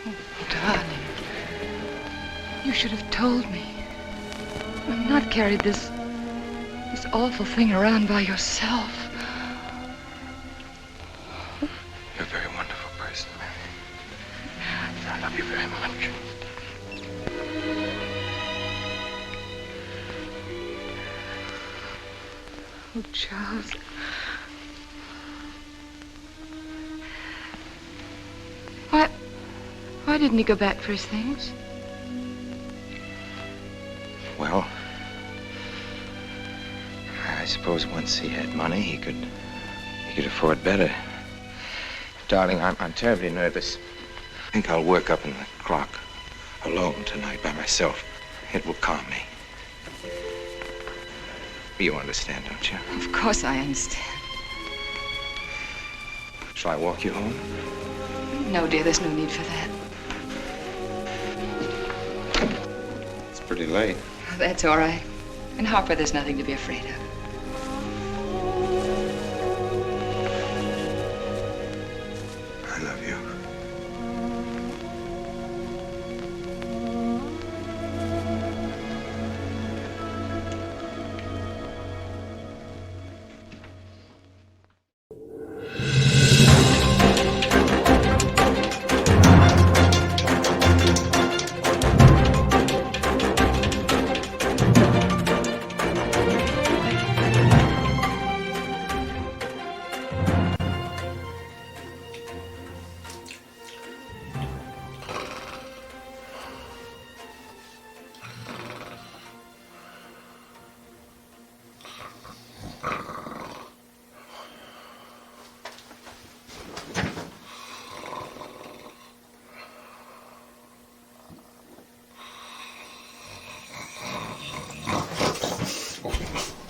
Oh, darling. You should have told me. I've not carried this awful thing around by yourself. Love you very much. Oh, Charles. Why didn't he go back for his things? Well, I suppose once he had money, he could afford better. Darling, I'm terribly nervous. I think I'll work up in the clock alone tonight by myself. It will calm me. You understand, don't you? Of course I understand. Shall I walk you home? No, dear, there's no need for that. It's pretty late. That's all right. In Harper, there's nothing to be afraid of. I love you.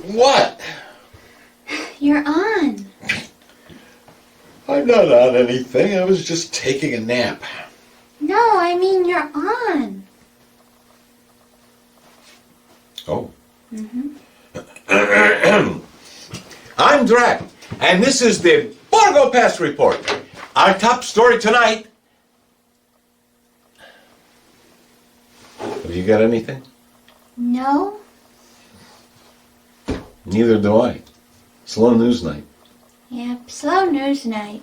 What? You're on. I'm not on anything. I was just taking a nap. No, I mean you're on. Oh. Mm-hmm. I'm Drac, and this is the Borgo Pass Report. Our top story tonight. Have you got anything? No? Neither do I. Slow news night. Yep, slow news night.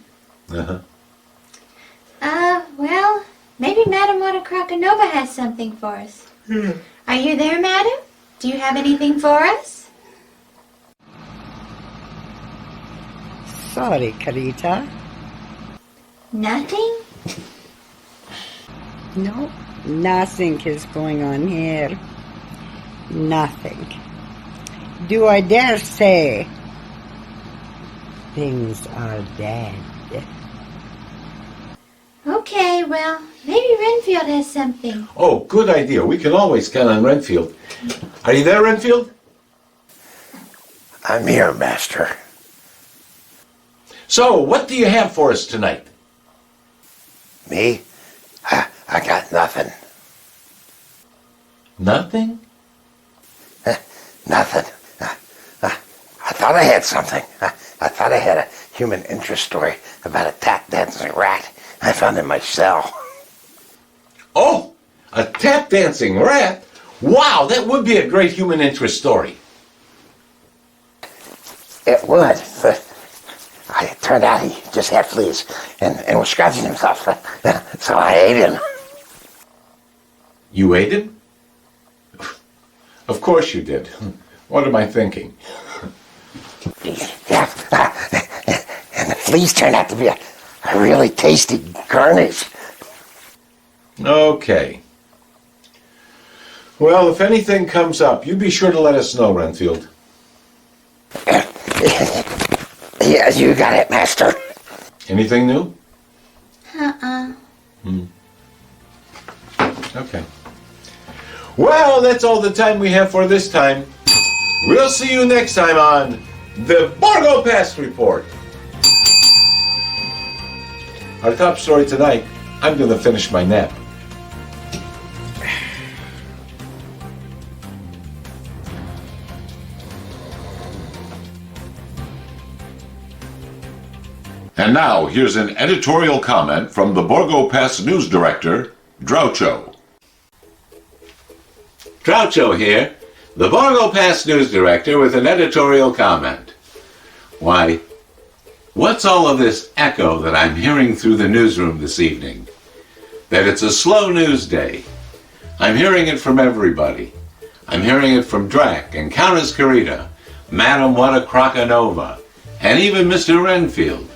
Uh-huh. Well, maybe Madame Watercrockanova has something for us. Are you there, Madam? Do you have anything for us? Sorry, Carita. Nothing? No, nothing is going on here. Nothing. Do I dare say things are dead? Okay, well, maybe Renfield has something. Oh, good idea. We can always count on Renfield. Are you there, Renfield? I'm here, Master. So, what do you have for us tonight? Me? I got nothing. Nothing? Nothing. I thought I had something. I thought I had a human interest story about a tap dancing rat I found in my cell. Oh, a tap dancing rat? Wow, that would be a great human interest story. It would, but it turned out he just had fleas and was scratching himself. So I ate him. You ate him? Of course you did. What am I thinking? Yeah, and the fleas turned out to be a really tasty garnish. Okay. Well, if anything comes up, you be sure to let us know, Renfield. Yeah, you got it, Master. Anything new? Okay. Well, that's all the time we have for this time. We'll see you next time on the Borgo Pass Report. Our top story tonight, I'm going to finish my nap. And now, here's an editorial comment from the Borgo Pass news director, Groucho. Groucho here, the Borgo Pass news director with an editorial comment. Why, what's all of this echo that I'm hearing through the newsroom this evening? that it's a slow news day. I'm hearing it from everybody. I'm hearing it from Drac and Countess Carita, Madam What a Crocanova, and even Mr. Renfield.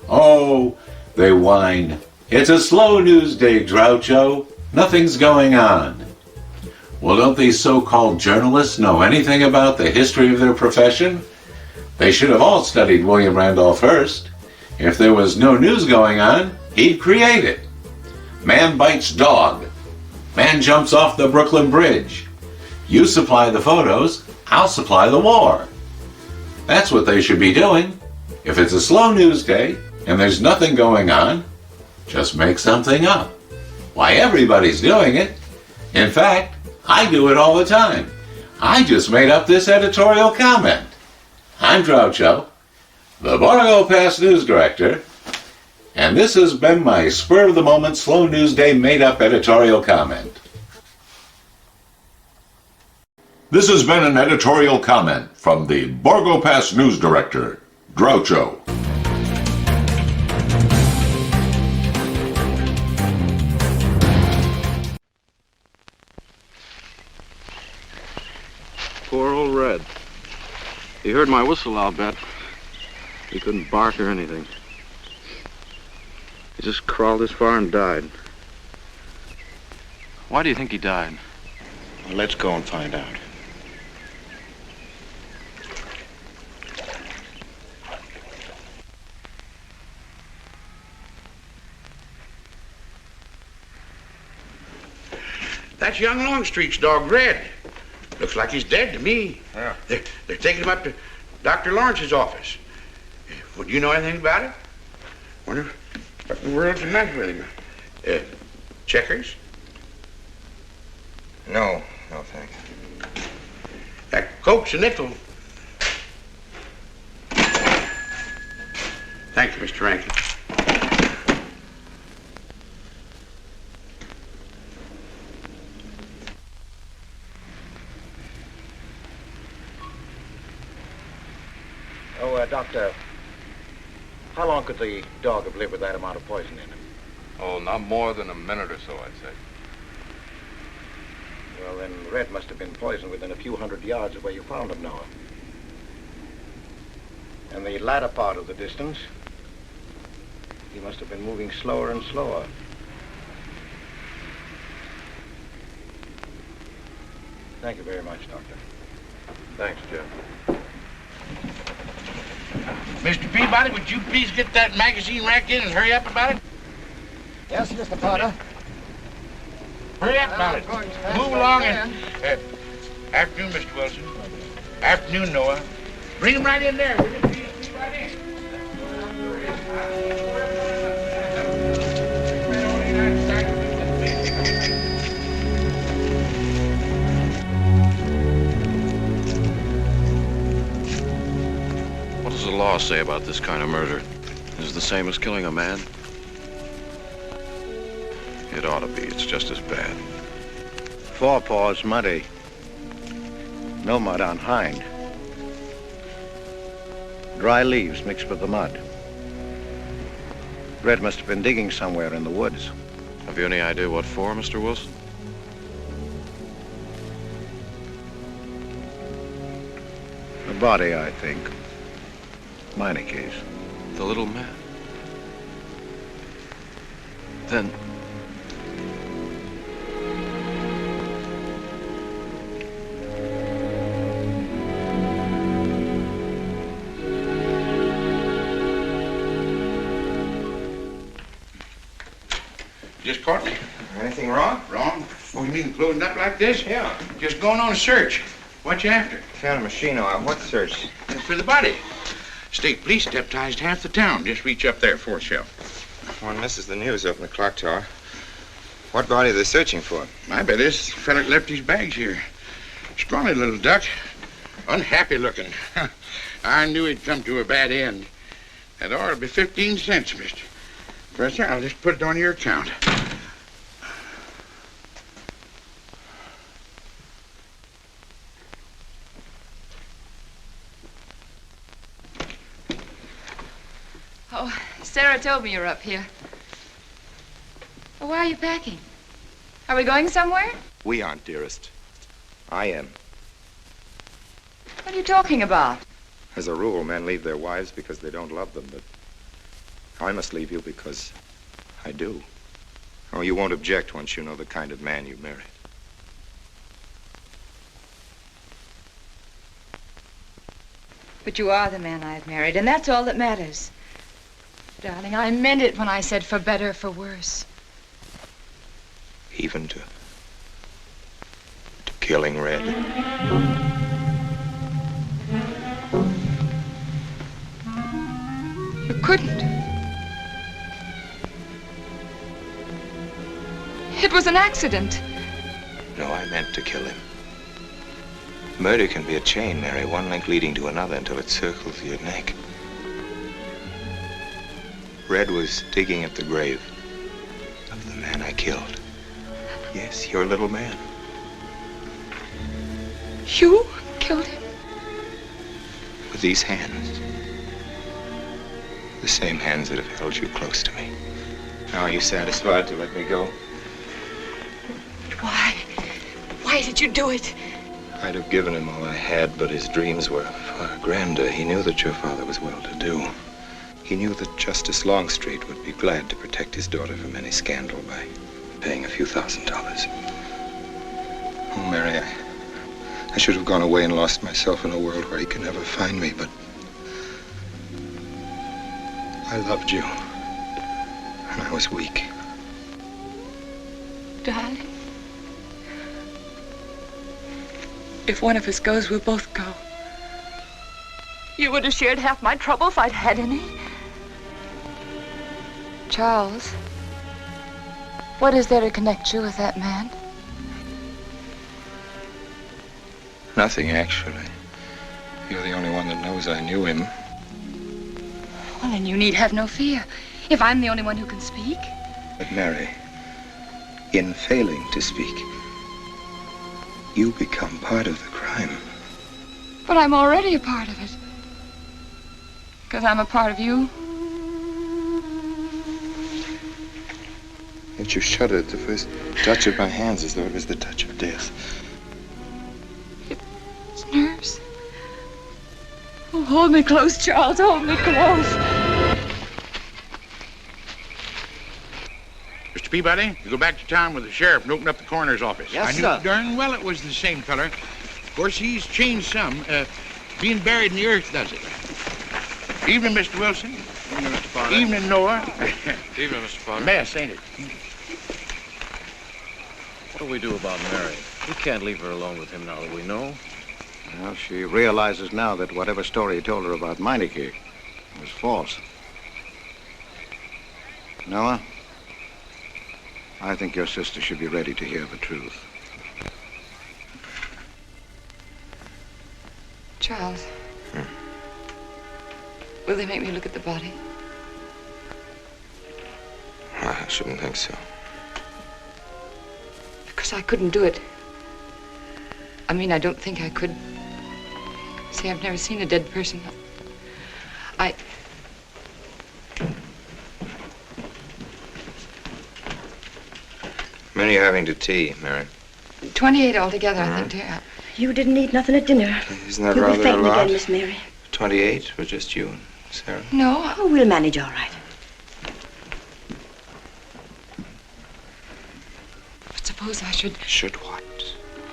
Oh, they whine. It's a slow news day, Groucho. Nothing's going on. Well, don't these so-called journalists know anything about the history of their profession? They should have all studied William Randolph Hearst. If there was no news going on, he'd create it. Man bites dog. Man jumps off the Brooklyn Bridge. You supply the photos, I'll supply the war. That's what they should be doing. If it's a slow news day and there's nothing going on, just make something up. Why, everybody's doing it. In fact, I do it all the time. I just made up this editorial comment. I'm Groucho, the Borgo Pass News Director, and this has been my spur-of-the-moment slow news day made-up editorial comment. This has been an editorial comment from the Borgo Pass News Director, Groucho. Poor old Red. He heard my whistle, I'll bet. He couldn't bark or anything. He just crawled this far and died. Why do you think he died? Well, let's go and find out. That's young Longstreet's dog, Red. Looks like he's dead to me. Yeah. They're taking him up to Dr. Lawrence's office. Would you know anything about it? Wonder what in the world's the matter with him? Checkers? No, thanks. That Coke's a nickel. Thank you, Mr. Rankin. Doctor, how long could the dog have lived with that amount of poison in him? Oh, not more than a minute or so, I'd say. Well, then Red must have been poisoned within a few hundred yards of where you found him, Noah. And the latter part of the distance, he must have been moving slower and slower. Thank you very much, Doctor. Thanks, Jeff. Mr. Peabody, would you please get that magazine rack in and hurry up about it? Yes, Mr. Potter. Hurry up about it. Move along and... afternoon, Mr. Wilson. Afternoon, Noah. Bring him right in there, will you? Please, right in. What does the law say about this kind of murder? Is it the same as killing a man? It ought to be. It's just as bad. Forepaws muddy. No mud on hind. Dry leaves mixed with the mud. Red must have been digging somewhere in the woods. Have you any idea what for, Mr. Wilson? The body, I think. Minor case. The little man? Then... Just caught me. Anything wrong? Wrong? Oh, you mean closing up like this? Yeah. Just going on a search. What you after? Found a machine on what search? For the body. State police deputized half the town. Just reach up there for a show. One misses the news up in the clock tower. What body are they searching for? I bet this fella left his bags here. Scrawny little duck. Unhappy looking. I knew he'd come to a bad end. That ought to be 15 cents, mister. Professor, I'll just put it on your account. Oh, Sarah told me you're up here. Oh, Why are you packing? Are we going somewhere? We aren't, dearest. I am. What are you talking about? As a rule, men leave their wives because they don't love them, but I must leave you because I do. Oh, you won't object once you know the kind of man you married. But you are the man I've married, and that's all that matters. Darling, I meant it when I said for better or for worse. Even to killing Red. You couldn't. It was an accident. No, I meant to kill him. Murder can be a chain, Mary, one link leading to another until it circles your neck. Red was digging at the grave of the man I killed. Yes, your little man. You killed him? With these hands. The same hands that have held you close to me. Now are you satisfied to let me go? Why? Why did you do it? I'd have given him all I had, but his dreams were far grander. He knew that your father was well-to-do. He knew that Justice Longstreet would be glad to protect his daughter from any scandal by paying a few $1,000. Oh, Mary, I should have gone away and lost myself in a world where he could never find me, but I loved you, and I was weak. Darling, if one of us goes, we'll both go. You would have shared half my trouble if I'd had any. Charles, what is there to connect you with that man? Nothing, actually. You're the only one that knows I knew him. Well, then you need have no fear. If I'm the only one who can speak. But Mary, in failing to speak, you become part of the crime. But I'm already a part of it. Because I'm a part of you. Yet you shuddered at the first touch of my hands as though it was the touch of death. It's nerves. Oh, hold me close, Charles. Hold me close. Mr. Peabody, you go back to town with the sheriff and open up the coroner's office. Yes, I knew sir. darn well it was the same feller. Of course, he's changed some. Being buried in the earth does it. Evening, Mr. Wilson. Evening, Mr. Potter. Evening, Noah. Evening, Mr. Potter. Mess, ain't it? What do we do about Mary? We can't leave her alone with him now that we know. Well, she realizes now that whatever story he told her about Meineke was false. Noah, I think your sister should be ready to hear the truth. Charles. Will they make me look at the body? I shouldn't think so. Because I couldn't do it. I mean, I don't think I could. See, I've never seen a dead person. Many are having to tea, Mary. 28 altogether, I think, dear. You didn't eat nothing at dinner. Isn't that You'll rather be fainting a lot? again, Miss Mary. 28 for just you and Sarah? No. Oh, we'll manage all right. But suppose I should... Should what?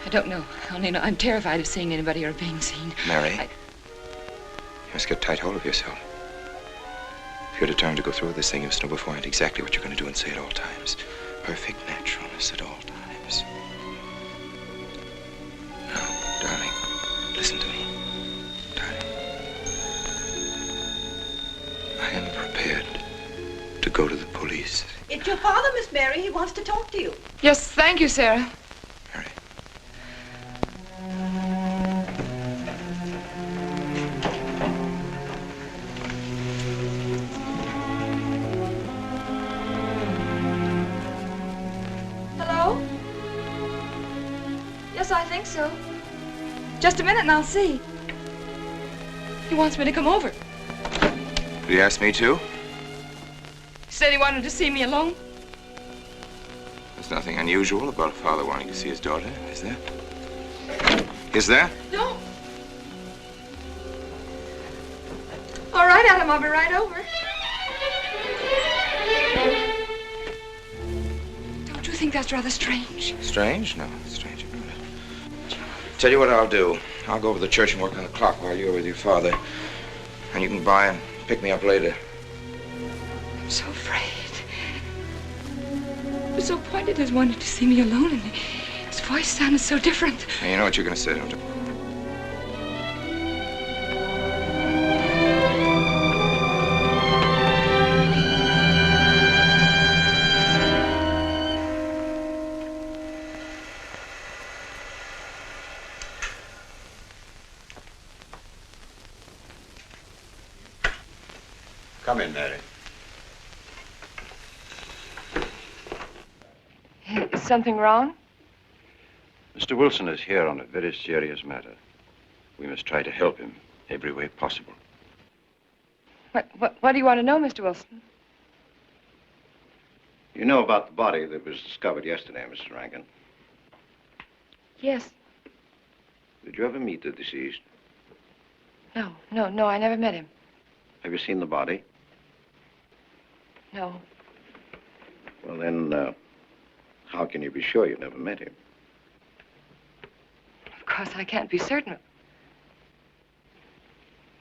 I don't know. I only know I'm terrified of seeing anybody or being seen. Mary, you must get tight hold of yourself. If you're determined to go through with this thing, you must know beforehand exactly what you're going to do and say at all times. Perfect naturalness at all times. Now, darling, listen to me. Darling. I am prepared to go to the police. It's your father, Miss Mary. He wants to talk to you. Yes, thank you, Sarah. Hello? Yes, I think so. Just a minute and I'll see. He wants me to come over. Did he ask me to? He said he wanted to see me alone. There's nothing unusual about a father wanting to see his daughter, is there? Is there? No. All right, Adam, I'll be right over. Don't you think that's rather strange? Strange? No, strange about it. Tell you what I'll do. I'll go over to the church and work on the clock while you're with your father. And you can by and pick me up later. I'm so afraid. He was so pointed as wanted to see me alone, and his voice sounded so different. And you know what you're going to say, don't you? Come in, Mary. Is something wrong? Mr. Wilson is here on a very serious matter. We must try to help him every way possible. What do you want to know, Mr. Wilson? You know about the body that was discovered yesterday, Mrs. Rankin? Yes. Did you ever meet the deceased? No, I never met him. Have you seen the body? No. Well, then, how can you be sure you never met him? Of course, I can't be certain.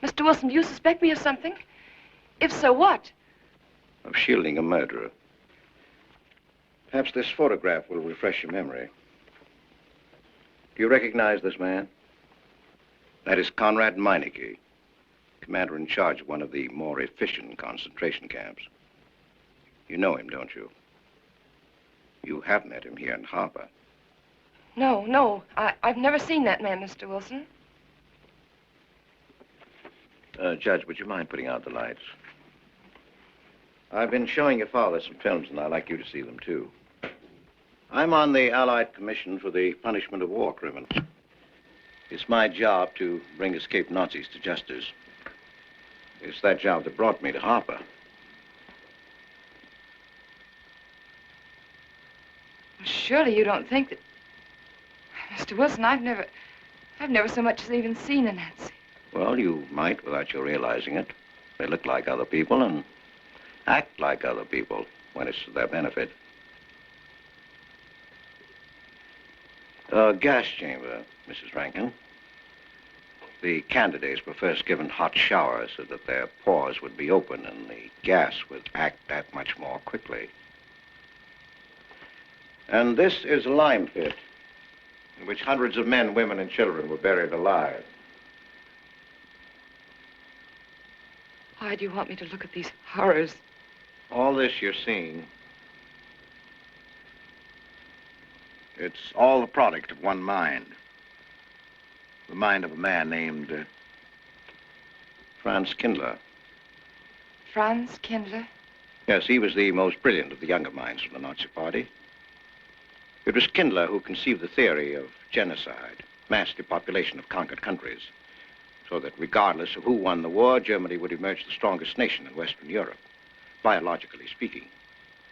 Mr. Wilson, do you suspect me of something? If so, what? Of shielding a murderer. Perhaps this photograph will refresh your memory. Do you recognize this man? That is Conrad Meineke, commander in charge of one of the more efficient concentration camps. You know him, don't you? You have met him here in Harper. No, I've never seen that man, Mr. Wilson. Judge, would you mind putting out the lights? I've been showing your father some films, and I'd like you to see them, too. I'm on the Allied Commission for the Punishment of War Criminals. It's my job to bring escaped Nazis to justice. It's that job that brought me to Harper. Surely you don't think that... Mr. Wilson, I've never so much as even seen a Nazi. Well, you might without your realizing it. They look like other people and act like other people when it's to their benefit. A gas chamber, Mrs. Rankin. The candidates were first given hot showers so that their pores would be open and the gas would act that much more quickly. And this is a lime pit in which hundreds of men, women, and children were buried alive. Why do you want me to look at these horrors? All this you're seeing, it's all the product of one mind. The mind of a man named Franz Kindler. Franz Kindler? Yes, he was the most brilliant of the younger minds of the Nazi Party. It was Kindler who conceived the theory of genocide, mass depopulation of conquered countries, so that regardless of who won the war, Germany would emerge the strongest nation in Western Europe, biologically speaking.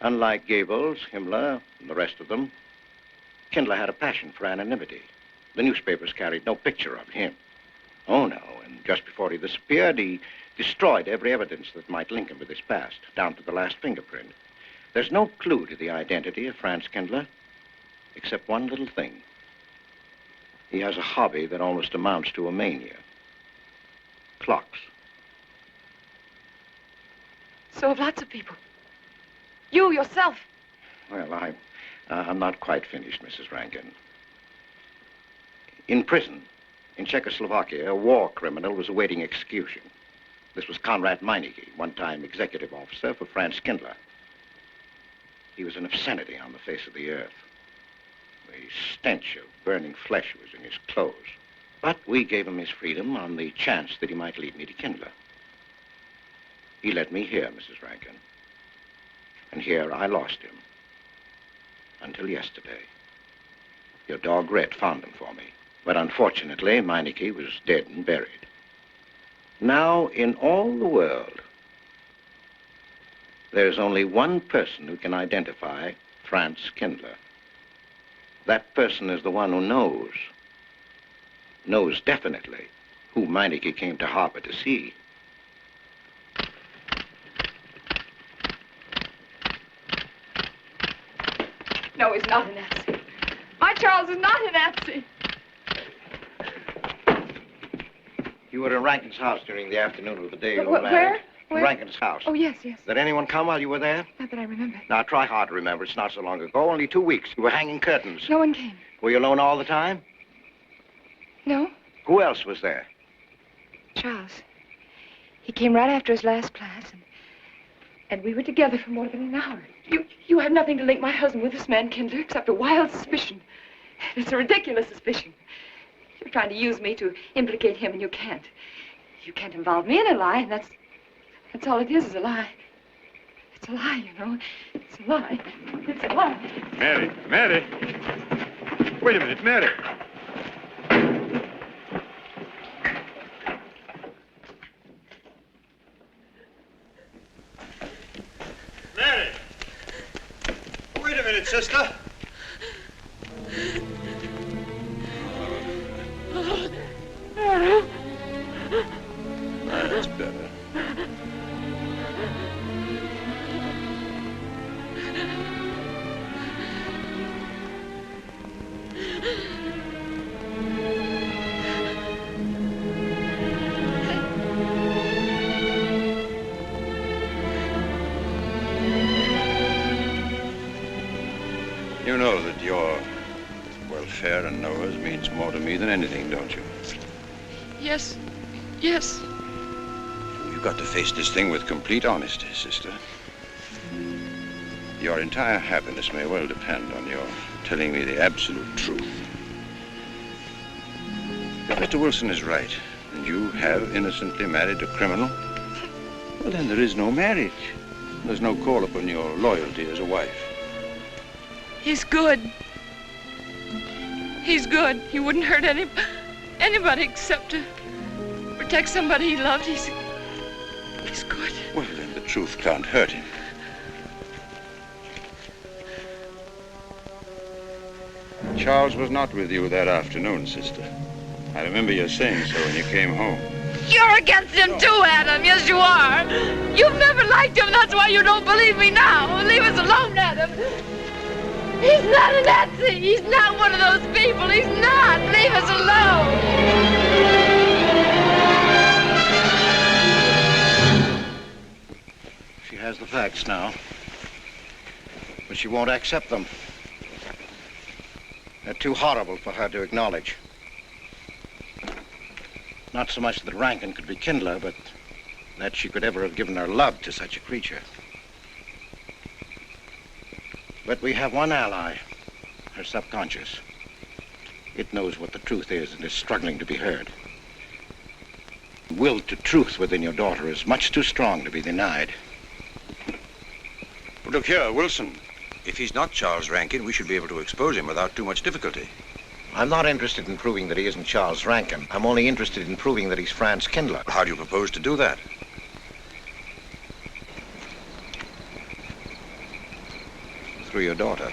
Unlike Goebbels, Himmler, and the rest of them, Kindler had a passion for anonymity. The newspapers carried no picture of him. Oh, no, and just before he disappeared, he destroyed every evidence that might link him with his past, down to the last fingerprint. There's no clue to the identity of Franz Kindler, except one little thing. He has a hobby that almost amounts to a mania. Clocks. So have lots of people. You, yourself. Well, I'm not quite finished, Mrs. Rankin. In prison, in Czechoslovakia, a war criminal was awaiting execution. This was Conrad Meineke, one-time executive officer for Franz Kindler. He was an obscenity on the face of the earth. The stench of burning flesh was in his clothes. But we gave him his freedom on the chance that he might lead me to Kindler. He led me here, Mrs. Rankin. And here I lost him. Until yesterday. Your dog Red found him for me. But unfortunately, Meineke was dead and buried. Now, in all the world, there's only one person who can identify France Kindler. That person is the one who knows definitely who Meineke came to harbor to see. No, he's not a Nazi. My Charles is not a Nazi. You were in Rankin's house during the afternoon of the day you were married. Where? Where? Rankin's house. Oh, yes, yes. Did anyone come while you were there? Not that I remember. Now, try hard to remember. It's not so long ago. Only 2 weeks. You were hanging curtains. No one came. Were you alone all the time? No? Who else was there? Charles. He came right after his last class, and we were together for more than an hour. You have nothing to link my husband with this man, Kindler, except a wild suspicion. It's a ridiculous suspicion. You're trying to use me to implicate him, and you can't. You can't involve me in a lie, and that's all it is a lie. It's a lie, you know. It's a lie. It's a lie. Mary. Wait a minute, Mary. Mary! Wait a minute, sister. That's better. You know that your welfare and Noah's means more to me than anything, don't you? Yes. Yes. You've got to face this thing with complete honesty, sister. Your entire happiness may well depend on your telling me the absolute truth. If Mr. Wilson is right, and you have innocently married a criminal, well, then there is no marriage. There's no call upon your loyalty as a wife. He's good. He's good. He wouldn't hurt anybody except to protect somebody he loved. He's good. Well, then the truth can't hurt him. Charles was not with you that afternoon, sister. I remember you saying so when you came home. You're against him too, Adam. Yes, you are. You've never liked him. That's why you don't believe me now. Leave us alone, Adam. He's not a Nazi. He's not one of those people. He's not. Leave us alone. She has the facts now, but she won't accept them. They're too horrible for her to acknowledge. Not so much that Rankin could be Kindler, but that she could ever have given her love to such a creature. But we have one ally, her subconscious. It knows what the truth is and is struggling to be heard. The will to truth within your daughter is much too strong to be denied. But look here, Wilson. If he's not Charles Rankin, we should be able to expose him without too much difficulty. I'm not interested in proving that he isn't Charles Rankin. I'm only interested in proving that he's Franz Kindler. How do you propose to do that? Through your daughter.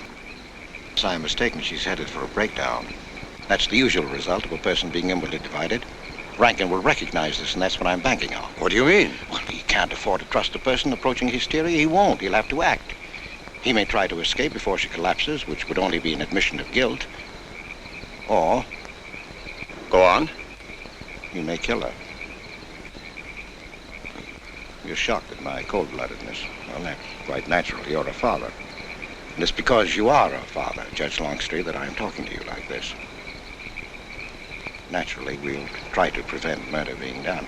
If I'm mistaken, she's headed for a breakdown. That's the usual result of a person being inwardly divided. Rankin will recognize this, and that's what I'm banking on. What do you mean? Well, he can't afford to trust a person approaching hysteria. He won't. He'll have to act. He may try to escape before she collapses, which would only be an admission of guilt. Or... Go on. He may kill her. You're shocked at my cold-bloodedness. Well, that's quite natural. You're a father. And it's because you are a father, Judge Longstreet, that I'm talking to you like this. Naturally, we'll try to prevent murder being done.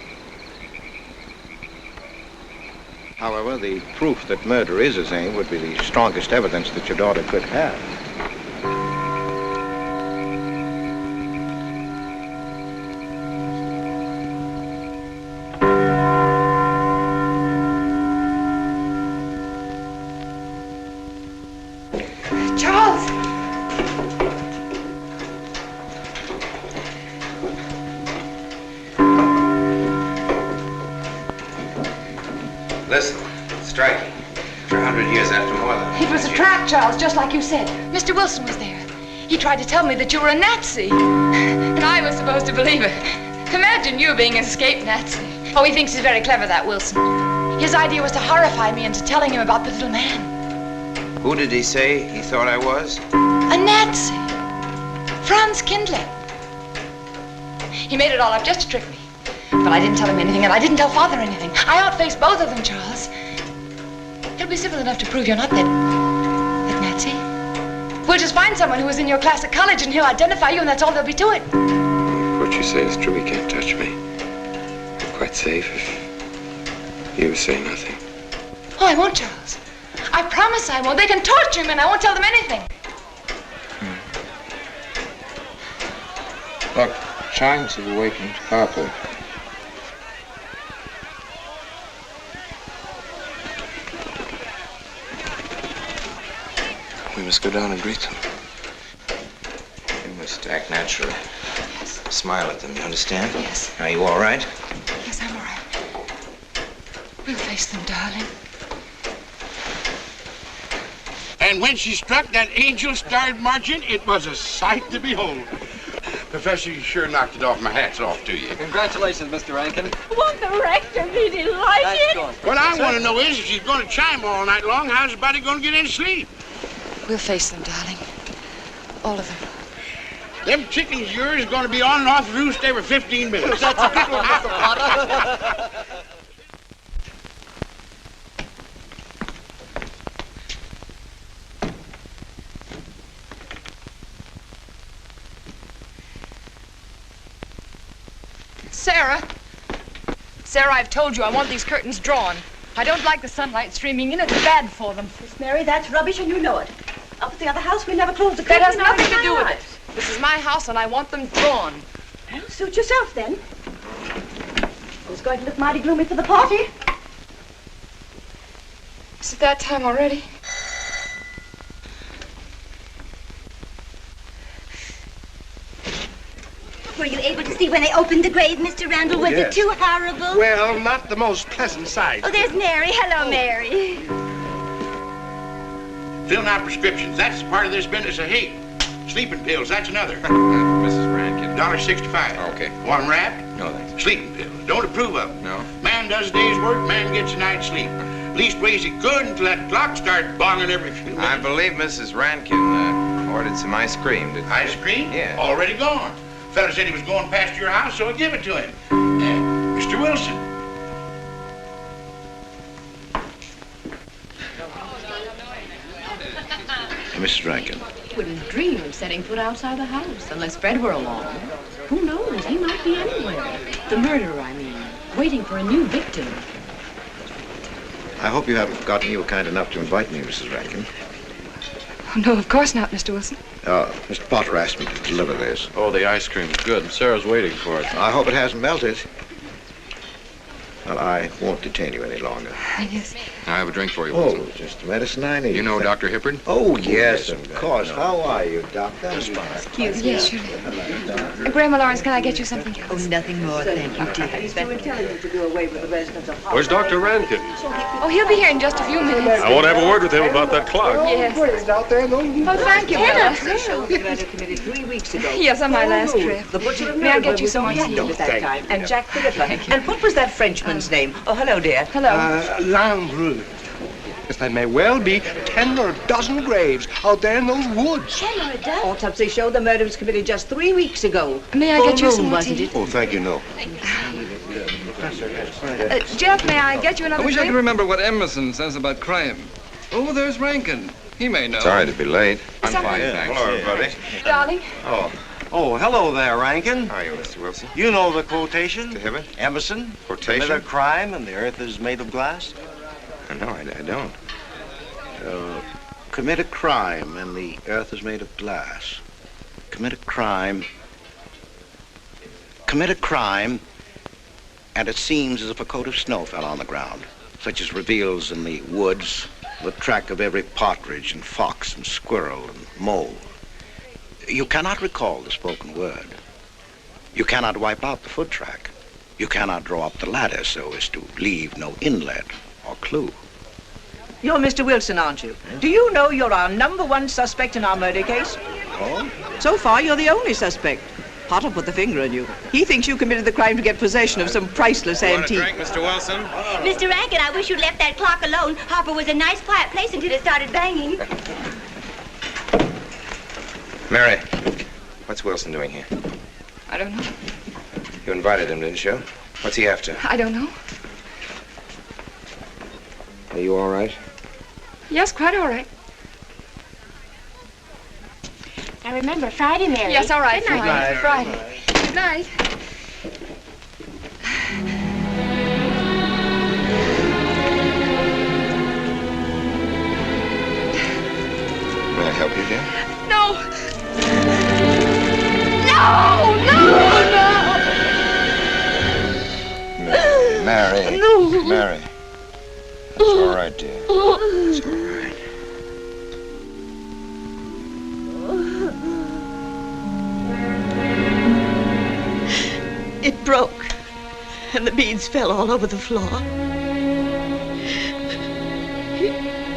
However, the proof that murder is his aim would be the strongest evidence that your daughter could have. Listen, strike. After 100 years after more than... It was a trap, Charles, just like you said. Mr. Wilson was there. He tried to tell me that you were a Nazi. And I was supposed to believe it. Imagine you being an escaped Nazi. Oh, he thinks he's very clever, that Wilson. His idea was to horrify me into telling him about the little man. Who did he say he thought I was? A Nazi. Franz Kindler. He made it all up just to trick me. But I didn't tell him anything, and I didn't tell Father anything. I outfaced both of them, Charles. He'll be civil enough to prove you're not that Nazi. We'll just find someone who was in your class at college, and he'll identify you, and that's all there'll be to it. What you say is true. He can't touch me. I'm quite safe if you say nothing. Oh, I won't, Charles. I promise I won't. They can torture him, and I won't tell them anything. Look, chimes have awakened Papa. We must go down and greet them. You must act naturally. Yes. Smile at them, you understand? Yes. Are you all right? Yes, I'm all right. We'll face them, darling. And when she struck that angel-starred marching, it was a sight to behold. Professor, you sure knocked it off. My hat's off to you. Congratulations, Mr. Rankin. Won't the rector be delighted? What I want to know is, if she's going to chime all night long, how's the body going to get any sleep? We'll face them, darling. All of them. Them chickens of yours are going to be on and off the roost every 15 minutes. That's a good one, Mr. Potter. Sarah. Sarah, I've told you I want these curtains drawn. I don't like the sunlight streaming in. It's bad for them. Miss Mary, that's rubbish and you know it. Up at the other house, we never close the That curtains. has nothing to do with it. This is my house and I want them drawn. Well, suit yourself then. It's going to look mighty gloomy for the party. Is it that time already? Were you able to see when they opened the grave, Mr. Randall? Was Yes. it too horrible? Well, not the most pleasant sight. Oh, there's Mary. Hello, Mary. Filling out prescriptions, that's part of this business of hate. Sleeping pills, that's another. Mrs. Rankin. $1.65. Okay. One wrapped? No, thanks. Sleeping pills. Don't approve of them. No. Man does a day's work, man gets a night's sleep. Leastways he could until that clock started bonging every few minutes. I believe Mrs. Rankin ordered some ice cream. Ice cream? Yeah. Already gone. Fella said he was going past your house, so I give it to him. Mr. Wilson. Mrs. Rankin. Wouldn't dream of setting foot outside the house unless Fred were along. Who knows? He might be anywhere. The murderer, I mean, waiting for a new victim. I hope you haven't forgotten you were kind enough to invite me, Mrs. Rankin. Oh, no, of course not, Mr. Wilson. Mr. Potter asked me to deliver this. Oh, the ice cream's good. Sarah's waiting for it. I hope it hasn't melted. Well, I won't detain you any longer. Yes. I have a drink for you, Oh, Wilson. just the medicine I need. You know Dr. Hippard? Oh, yes, of course. How are you, Doctor? Excuse me. Yes, surely. Grandma Lawrence, can I get you something else? Oh, nothing more, thank you, dear. He's too intelligent to do away with the residents of Where's Dr. Rankin? Oh, he'll be here in just a few minutes. I want to have a word with him about that clock. Yes. Oh, thank you, Bella. We got committee 3 weeks ago. Yes, on my last trip. The butcher May I get you some more tea? at that time. And Jack Philippa. And what was that Frenchman's name? Oh, hello, dear. Hello. Landru. Yes, there may well be 10 or a dozen graves out there in those woods. 10 or a dozen? Autopsy showed the murder was committed just 3 weeks ago. May I Full get you moon, some more wasn't tea? it? Oh, thank you, no. Jeff, may I get you another I wish I drink? could remember what Emerson says about crime. Oh, there's Rankin. He may know. Sorry to be late. I'm fine, thanks. Hello, everybody. Darling. Oh, hello there, Rankin. How are you, Mr. Wilson? You know the quotation? To Hibbert? Emerson. Quotation? Commit a crime and the earth is made of glass. No, I don't. Commit a crime and the earth is made of glass. Commit a crime. Commit a crime and it seems as if a coat of snow fell on the ground, such as reveals in the woods the track of every partridge and fox and squirrel and mole. You cannot recall the spoken word. You cannot wipe out the foot track. You cannot draw up the ladder so as to leave no inlet or clue. You're Mr. Wilson, aren't you? Do you know you're our #1 suspect in our murder case? Oh? So far, you're the only suspect. Potter put the finger on you. He thinks you committed the crime to get possession of some priceless antique. Want a drink, Mr. Wilson? Mr. Rankin, I wish you'd left that clock alone. Harper was a nice, quiet place until it started banging. Mary, what's Wilson doing here? I don't know. You invited him, didn't you? What's he after? I don't know. Are you all right? Yes, quite all right. Now remember, Friday, Mary. Yes, all right. Good night. Friday. Good night. May I help you, dear? No! No! Mary. No. Mary. That's all right, dear. It's all right. It broke, and the beads fell all over the floor.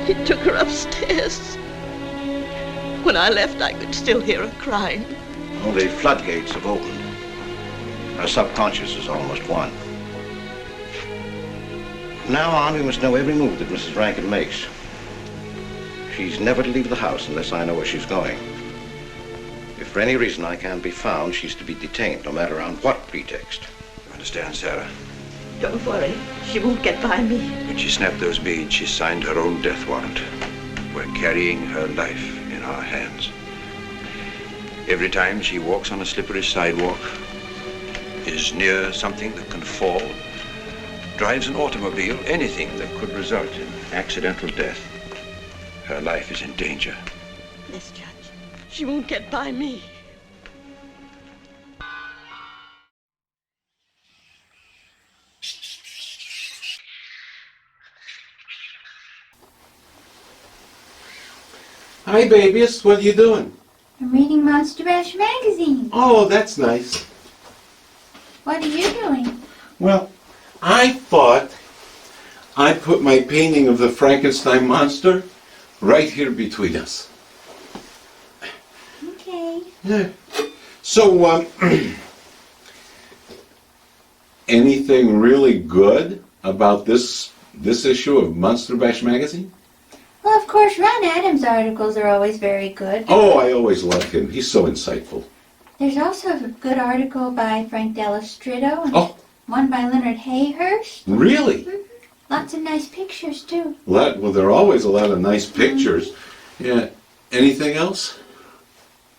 He took her upstairs. When I left, I could still hear her crying. All the floodgates have opened. Our subconscious is almost won. From now on, we must know every move that Mrs. Rankin makes. She's never to leave the house unless I know where she's going. If for any reason I can't be found, she's to be detained, no matter on what pretext. You understand, Sarah? Don't worry, she won't get by me. When she snapped those beads, she signed her own death warrant. We're carrying her life in our hands. Every time she walks on a slippery sidewalk, is near something that can fall, drives an automobile, anything that could result in accidental death, her life is in danger. Yes, Judge. She won't get by me. Hi, babies. What are you doing? I'm reading Monster Bash magazine. Oh, that's nice. What are you doing? Well, I thought I'd put my painting of the Frankenstein monster right here between us. Okay. Yeah. So, anything really good about this issue of Monster Bash magazine? Well, of course, Ron Adams' articles are always very good. Oh, I always love him. He's so insightful. There's also a good article by Frank Dell'Ostrido and Oh. one by Leonard Hayhurst. Really? Lots of nice pictures, too. Well, there are always a lot of nice pictures. Yeah. Anything else?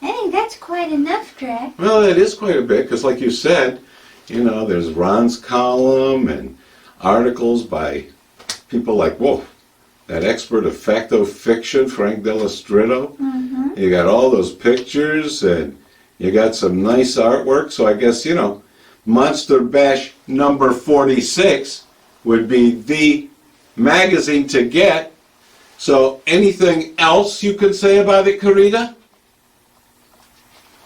I think that's quite enough, Drac. Well, it is quite a bit, because like you said, there's Ron's column and articles by people like, that expert of facto-fiction, Frank Dell'Ostrido. Mm-hmm. You got all those pictures, and you got some nice artwork, so I guess, Monster Bash number 46 would be the magazine to get. So anything else you could say about it, Carita?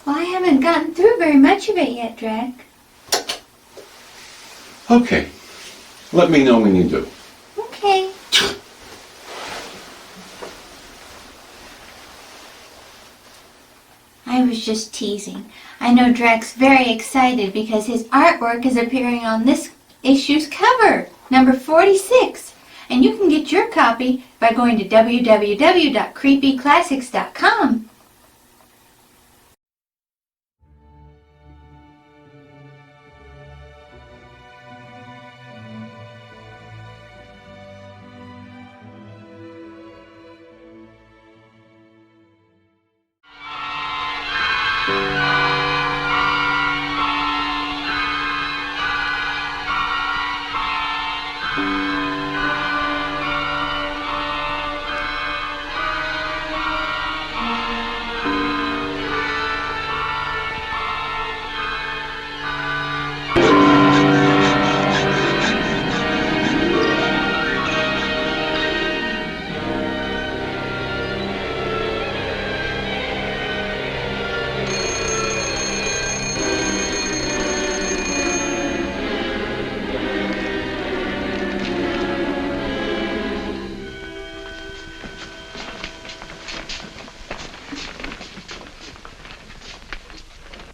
Well, I haven't gotten through very much of it yet, Drac. Okay. Let me know when you do. Okay. I was just teasing. I know Drac's very excited because his artwork is appearing on this issue's cover, number 46. And you can get your copy by going to www.creepyclassics.com.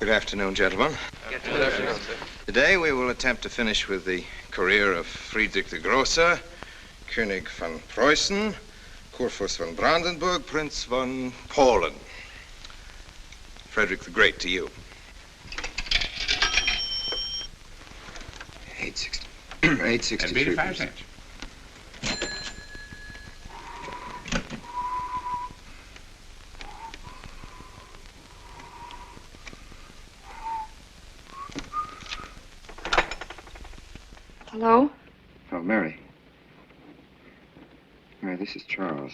Good afternoon, gentlemen. Good afternoon, sir. Today we will attempt to finish with the career of Friedrich the Grosser, König von Preußen, Kurfürst von Brandenburg, Prince von Polen. Frederick the Great to you. 863. That'd be 85 cents. Hello? Oh, Mary. Mary, this is Charles.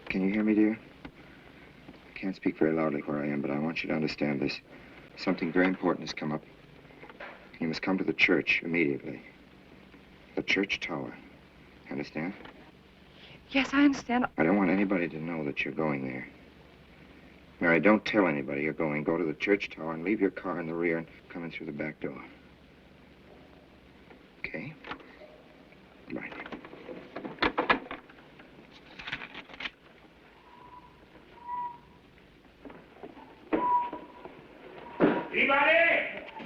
Can you hear me, dear? I can't speak very loudly where I am, but I want you to understand this. Something very important has come up. You must come to the church immediately. The church tower. Understand? Yes, I understand. I don't want anybody to know that you're going there. Mary, don't tell anybody you're going. Go to the church tower and leave your car in the rear and come in through the back door. Okay? Right. Anybody?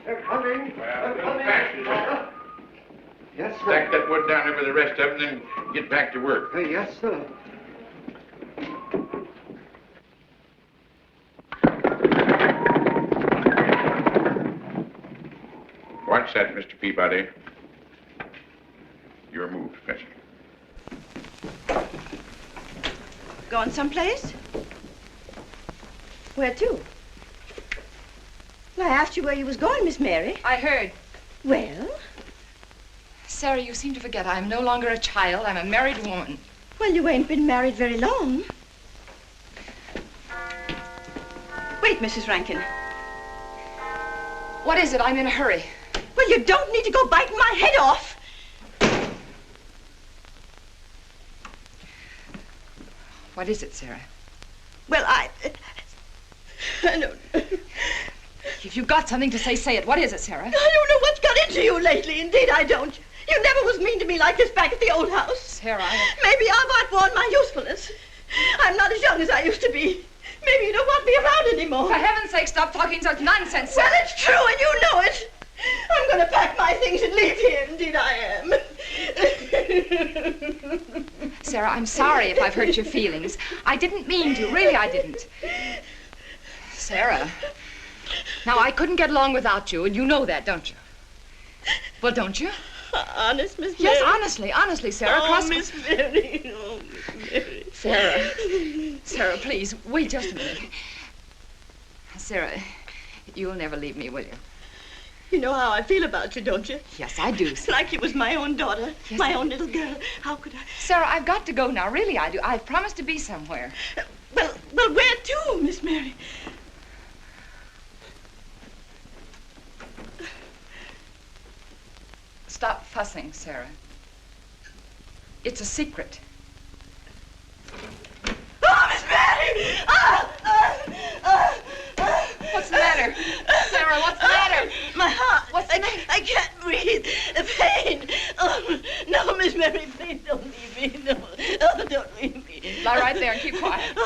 They're coming. Well, go fast as all. Yes, sir. Stack that wood down there with the rest of them, then get back to work. Yes, sir. Watch that, Mr. Peabody. You're moved, Professor. Going someplace? Where to? Well, I asked you where you was going, Miss Mary. I heard. Well? Sarah, you seem to forget I'm no longer a child. I'm a married woman. Well, you ain't been married very long. Wait, Mrs. Rankin. What is it? I'm in a hurry. Well, you don't need to go biting my head off. What is it, Sarah? Well, I don't... If you've got something to say, say it. What is it, Sarah? I don't know what's got into you lately. Indeed, I don't. You never was mean to me like this back at the old house. Sarah, Maybe I've outworn my usefulness. I'm not as young as I used to be. Maybe you don't want me around anymore. For heaven's sake, stop talking such nonsense, Sarah. Well, it's true, and you know it. I'm going to pack my things and leave here. Indeed, I am. Sarah, I'm sorry if I've hurt your feelings. I didn't mean to. Really, I didn't. Sarah. Now, I couldn't get along without you, and you know that, don't you? Well, don't you? Honest, Miss Mary? Yes, honestly, Sarah. Oh, Miss Mary. Oh, Miss Mary. Sarah, please, wait just a minute. Sarah, you'll never leave me, will you? You know how I feel about you, don't you? Yes, I do. It's like you was my own daughter, Yes, my own little girl. How could I? Sarah, I've got to go now. Really, I do. I've promised to be somewhere. Well, where to, Miss Mary? Stop fussing, Sarah. It's a secret. Oh, Miss Mary! What's the matter? Sarah, what's the matter? My heart. What's the matter? I can't breathe. The pain. Oh, no, Miss Mary, please don't leave me. No. Oh, don't leave me. Lie right there and keep quiet.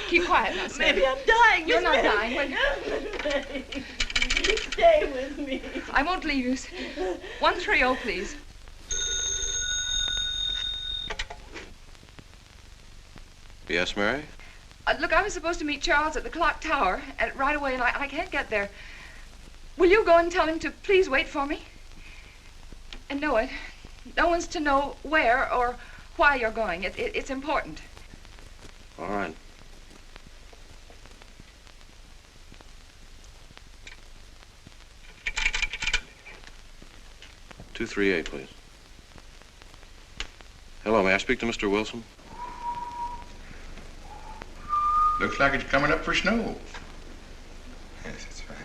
Keep quiet now, Sarah. Maybe I'm dying, You're Miss not Mary. dying, will you? Stay with me. I won't leave you. 130, please. Yes, Mary? Look, I was supposed to meet Charles at the clock tower right away, and I can't get there. Will you go and tell him to please wait for me? And no one's to know where or why you're going. It's important. All right. "238, please. Hello, may I speak to Mr. Wilson? Looks like it's coming up for snow. Yes, that's right.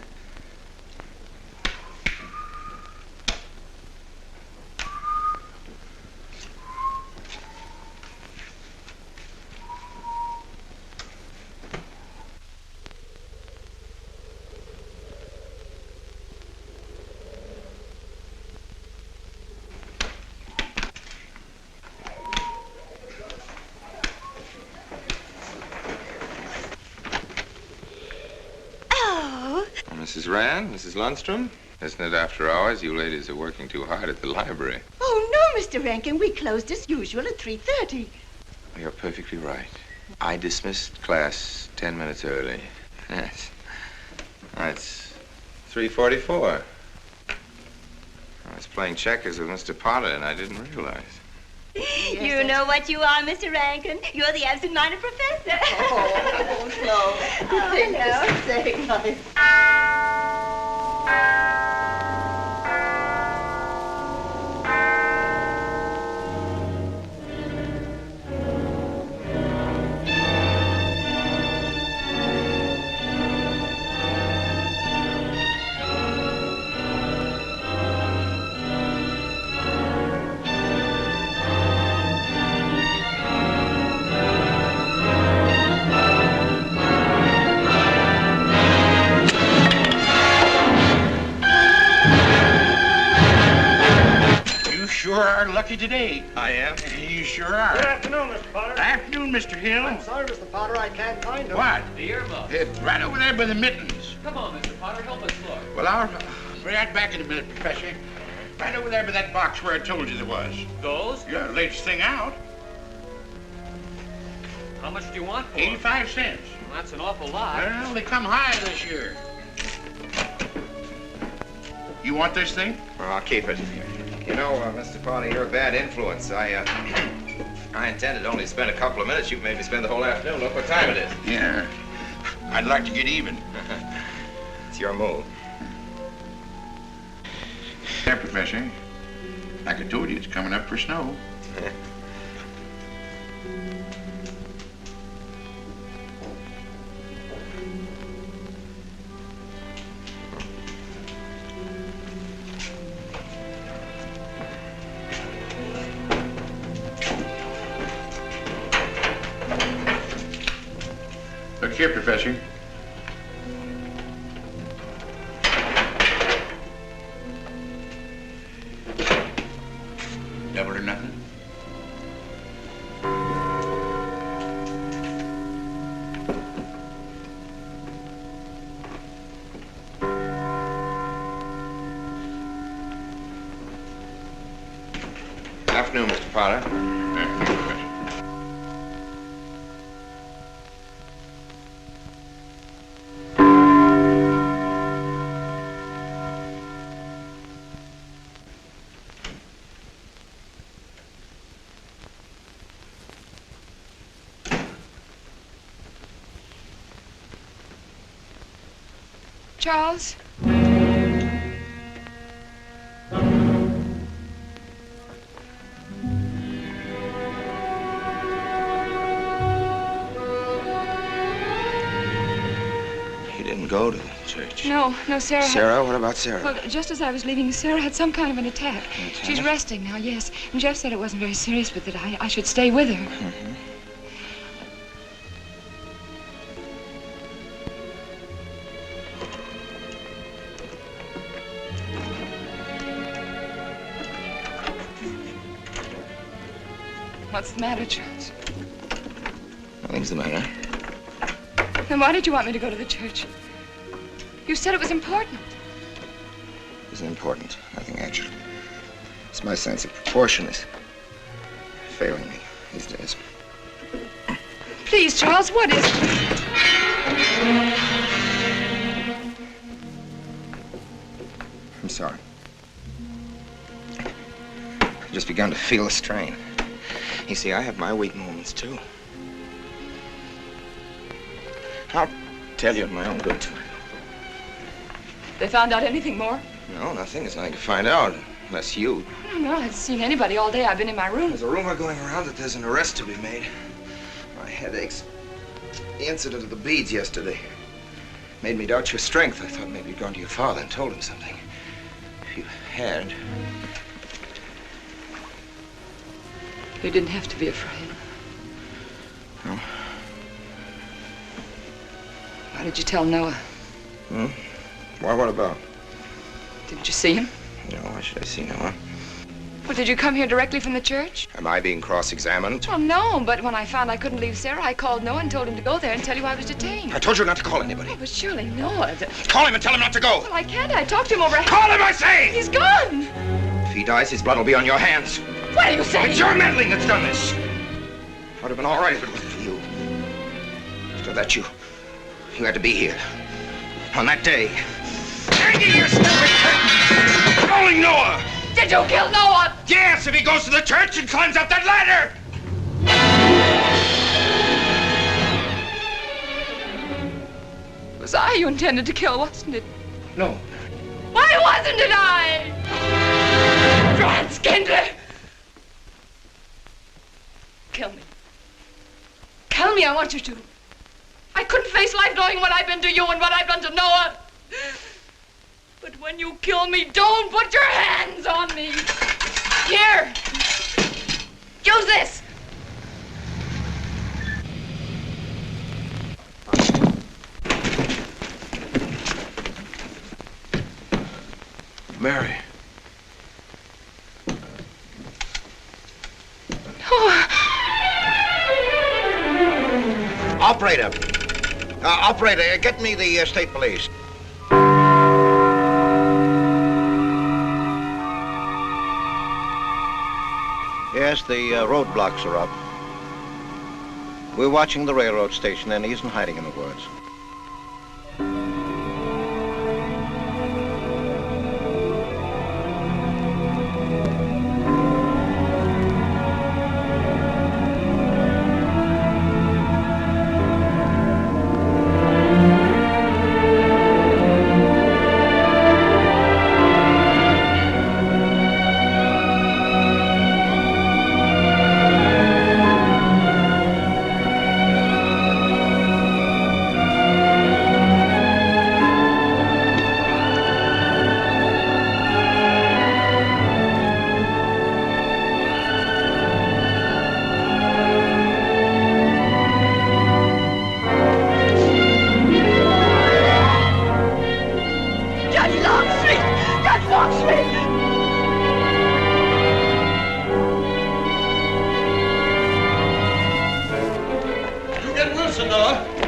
Mrs. Rand, Mrs. Lundstrom. Isn't it after hours? You ladies are working too hard at the library. Oh, no, Mr. Rankin. We closed as usual at 3:30. You're perfectly right. I dismissed class 10 minutes early. Yes. It's 3:44. I was playing checkers with Mr. Potter, and I didn't realize. You know what you are, Mr. Rankin? You're the absent-minded professor. Oh, Flo. Oh, hello. Say nice. Sure are lucky today. I am. You sure are. Good afternoon, Mr. Potter. Afternoon, Mr. Hill. I'm sorry, Mr. Potter, I can't find him. What? The earmuff. Right over there by the mittens. Come on, Mr. Potter, help us look. Well, I'll be right back in a minute, Professor. Right over there by that box where I told you there was. Those? Yeah, latest thing out. How much do you want for 85 cents. Well, that's an awful lot. Well, they come high this year. You want this thing? Well, I'll keep it. You know, Mr. Potter, you're a bad influence. I intended only to spend a couple of minutes. You've made me spend the whole afternoon. Look what time it is. Yeah. I'd like to get even. It's your move. Yeah, Professor. Like I told you, it's coming up for snow. Look here, Professor. Double or nothing? Afternoon, Mr. Potter. Charles? He didn't go to the church. No, Sarah. Sarah? What about Sarah? Well, just as I was leaving, Sarah had some kind of an attack. She's resting now, yes. And Jeff said it wasn't very serious, but that I should stay with her. Mm-hmm. What's the matter, Charles? Nothing's the matter. Then why did you want me to go to the church? You said it was important. It isn't important. Nothing actually. It's my sense of proportion is failing me these days. Please, Charles, what is it? I'm sorry. I've just begun to feel a strain. You see, I have my weak moments, too. I'll tell you in my own good time. They found out anything more? No, nothing. There's nothing to find out, unless you. No, I haven't seen anybody all day. I've been in my room. There's a rumor going around that there's an arrest to be made. My head aches. The incident of the beads yesterday made me doubt your strength. I thought maybe you'd gone to your father and told him something. If you had... You didn't have to be afraid. No? Why did you tell Noah? Hmm? Why, what about? Didn't you see him? No, why should I see Noah? Well, did you come here directly from the church? Am I being cross-examined? Well, no, but when I found I couldn't leave Sarah, I called Noah and told him to go there and tell you I was detained. I told you not to call anybody. Oh, but surely Noah... Call him and tell him not to go. Well, I can't. I talked to him over... Call him, I say! He's gone! If he dies, his blood will be on your hands. What are you saying? It's your meddling that's done this. Would have been all right if it wasn't for you. After that, you had to be here. On that day. Hanging your stupid curtain! Calling Noah! Did you kill Noah? Yes, if he goes to the church and climbs up that ladder! It was I you intended to kill, wasn't it? No. Why wasn't it I? Drac Kindler! Kill me. Kill me, I want you to. I couldn't face life knowing what I've been to you and what I've done to Noah. But when you kill me, don't put your hands on me. Here. Use this. Mary. Operator. Operator, get me the state police. Yes, the roadblocks are up. We're watching the railroad station, and he isn't hiding in the woods.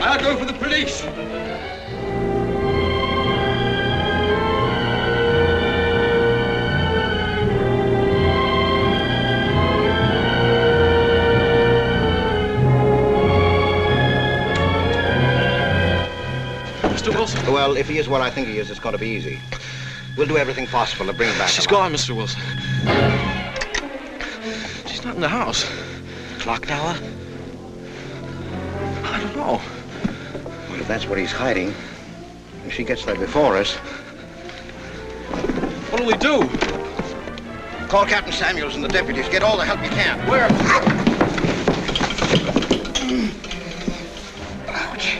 I'll go for the police. Mr. Wilson? Well, if he is what I think he is, it's going to be easy. We'll do everything possible to bring him back. She's gone, Mr. Wilson. She's not in the house. Clock tower? I don't know. Well, if that's what he's hiding, if she gets there before us... What do we do? Call Captain Samuels and the deputies. Get all the help you can. Where? Ouch.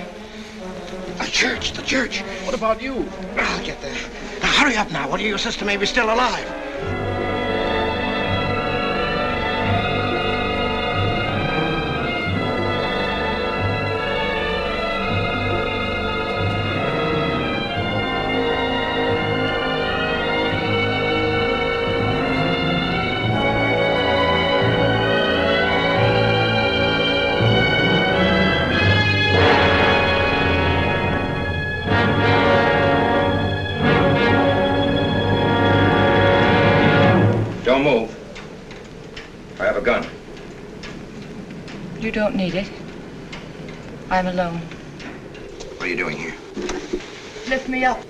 The church. What about you? I'll get there. Now, hurry up now. One of your sister may be still alive. Don't move. I have a gun. You don't need it. I'm alone. What are you doing here? Lift me up.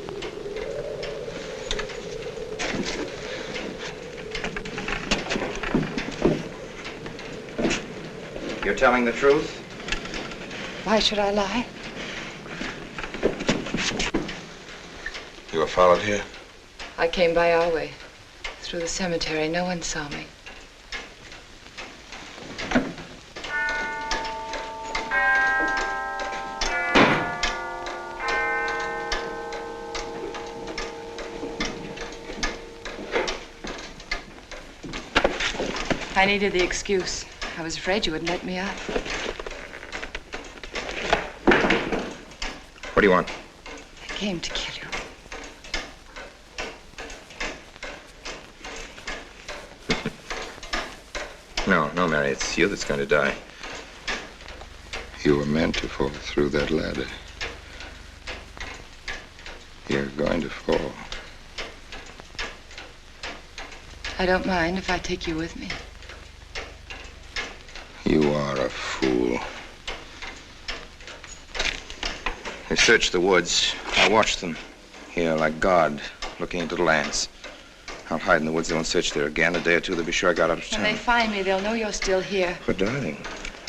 You're telling the truth? Why should I lie? You were followed here? I came by our way. Through the cemetery. No one saw me. I needed the excuse. I was afraid you wouldn't let me up. What do you want? I came to kill you. No, Mary, it's you that's going to die. You were meant to fall through that ladder. You're going to fall. I don't mind if I take you with me. You are a fool. They searched the woods. I watched them. Here, like God, looking into the lands. I'll hide in the woods. They won't search there again. A day or two, they'll be sure I got out of When town. they find me, they'll know you're still here. But, darling,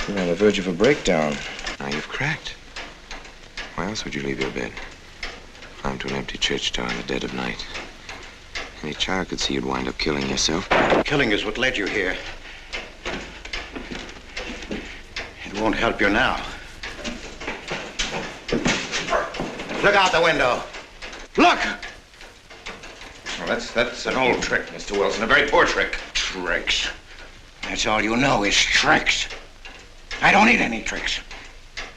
you're on the verge of a breakdown. Now you've cracked. Why else would you leave your bed? Climb to an empty church tower in the dead of night. Any child could see you'd wind up killing yourself. Killing is what led you here. It won't help you now. Look out the window. Look! Well, that's an old trick, Mr. Wilson. A very poor trick. Tricks. That's all you know is tricks. I don't need any tricks.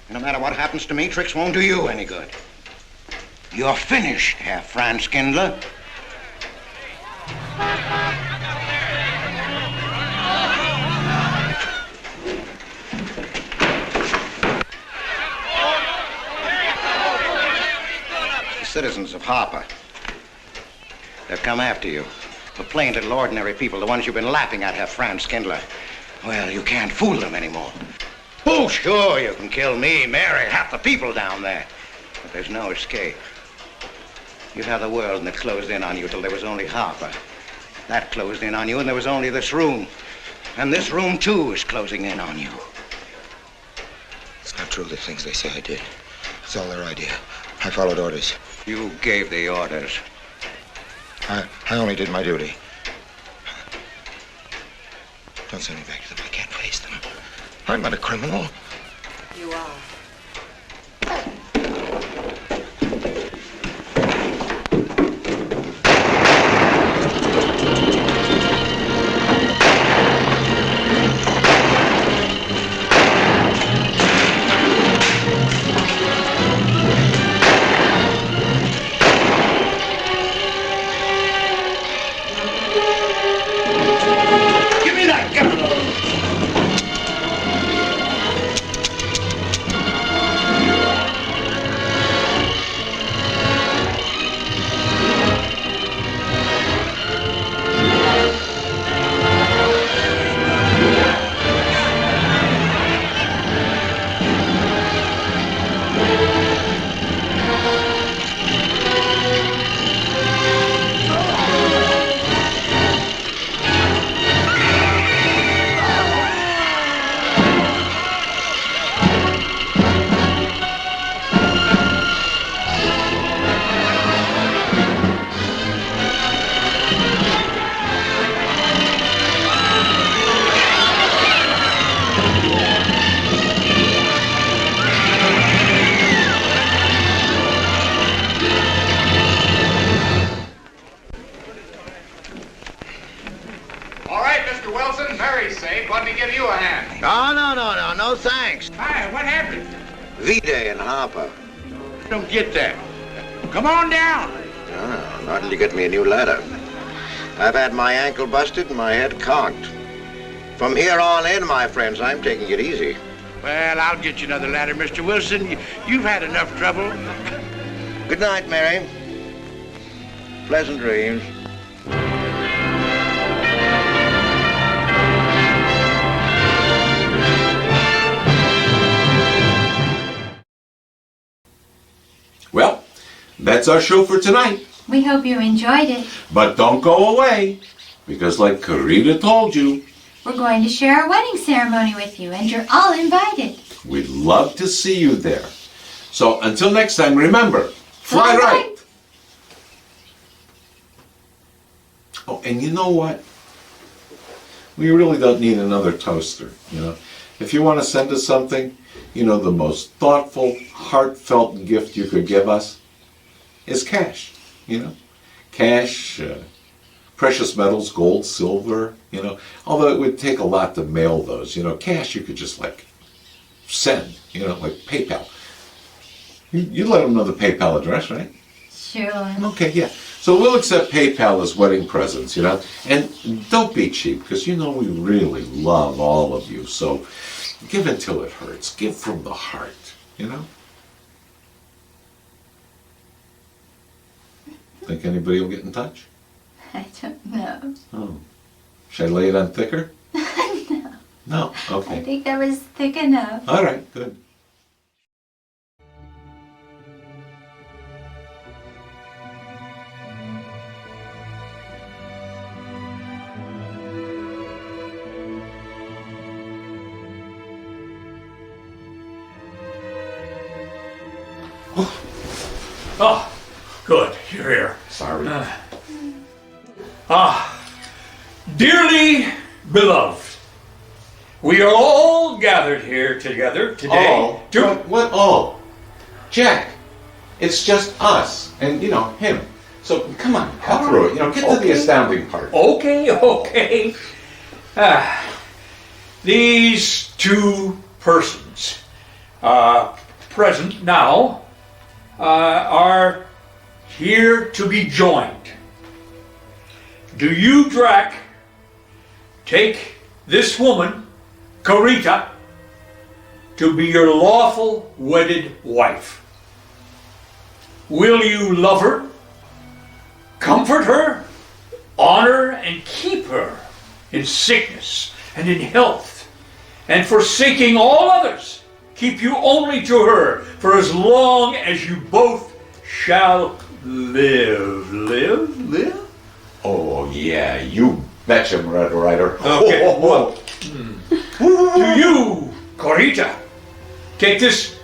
No matter what happens to me, tricks won't do you any good. You're finished, Herr Franz Kindler. The citizens of Harper, they've come after you. The plain little ordinary people, the ones you've been laughing at, Herr Franz Kindler. Well, you can't fool them anymore. Oh, sure, you can kill me, Mary, half the people down there. But there's no escape. You had the world and it closed in on you till there was only Harper. That closed in on you and there was only this room. And this room, too, is closing in on you. It's not true, the things they say I did. It's all their idea. I followed orders. You gave the orders. I only did my duty. Don't send me back to them. I can't face them. I'm not a criminal. You are. Give me that gun! All right, Mr. Wilson, Mary's safe. Let me give you a hand. No, thanks. Hi, what happened? V-Day in Harper. Don't get that. Come on down. Oh, not until you get me a new ladder. I've had my ankle busted and my head conked. From here on in, my friends, I'm taking it easy. Well, I'll get you another ladder, Mr. Wilson. You've had enough trouble. Good night, Mary. Pleasant dreams. Well, that's our show for tonight. We hope you enjoyed it. But don't go away, because like Carita told you, We're going to share our wedding ceremony with you, and you're all invited. we'd love to see you there. So until next time, remember, fly right. Oh, and you know what? We really don't need another toaster, If you want to send us something, the most thoughtful, heartfelt gift you could give us is cash, Cash, precious metals, gold, silver, Although it would take a lot to mail those, Cash you could just send, like PayPal. You let them know the PayPal address, right? Sure. Okay, yeah. So we'll accept PayPal as wedding presents, you know? And don't be cheap, because you know we really love all of you. So give until it hurts. Give from the heart, you know? Think anybody will get in touch? I don't know. Oh. Should I lay it on thicker? No. No? I Okay. think that was thick enough. All right, good. Oh, good. You're here. Sorry. Dearly beloved, we are all gathered here together today. All? What all? Jack, it's just us and, you know, him. So come on, cut through it. You know, get to the astounding part. Okay. These two persons present now are here to be joined. Do you, Drac, take this woman, Carita, to be your lawful wedded wife? Will you love her, comfort her, honor and keep her in sickness and in health, and forsaking all others, keep you only to her for as long as you both shall live? Live? Oh, yeah, you betcha, Loretta Ryder. Okay, well, do you, Carita, take this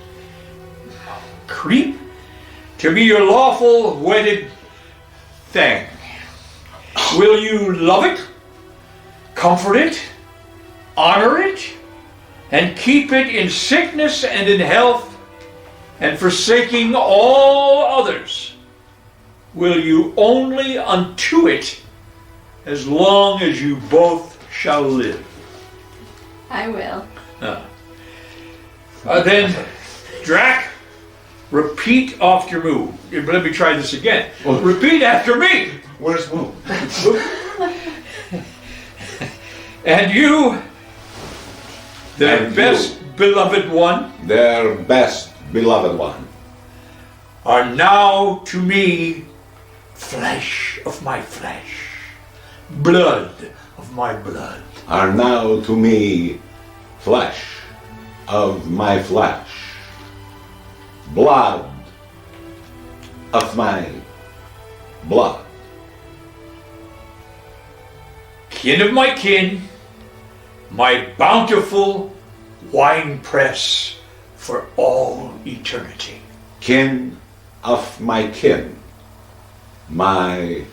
creep to be your lawful wedded thing? Will you love it, comfort it, honor it, and keep it in sickness and in health, and forsaking all others? Will you only unto it as long as you both shall live? I will. Then, Drac, repeat after me. Let me try this again. Repeat after me. Where's Moo? And you, their best beloved one, their best beloved one, are now to me flesh of my flesh, blood of my blood. Are now to me flesh of my flesh, blood of my blood. Kin of my kin, my bountiful wine press for all eternity. Kin of my kin, my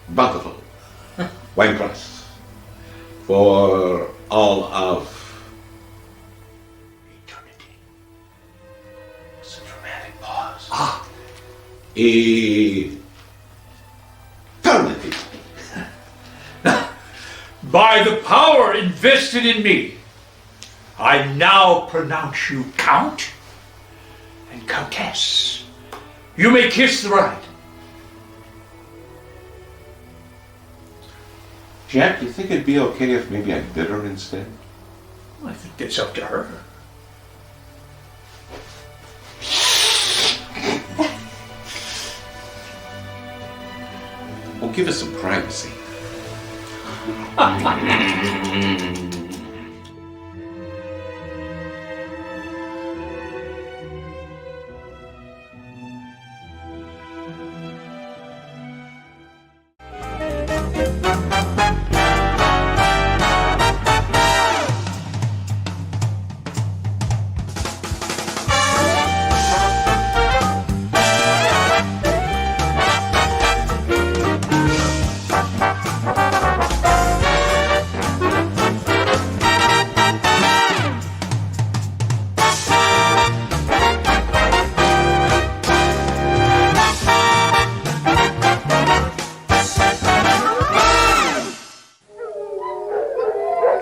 bountiful wine press for all of eternity. It's a dramatic pause. Eternity. By the power invested in me, I now pronounce you Count and Countess. You may kiss the bride. Jack, you think it'd be okay if maybe I bid her instead? I think that's up to her. Well, give us some privacy.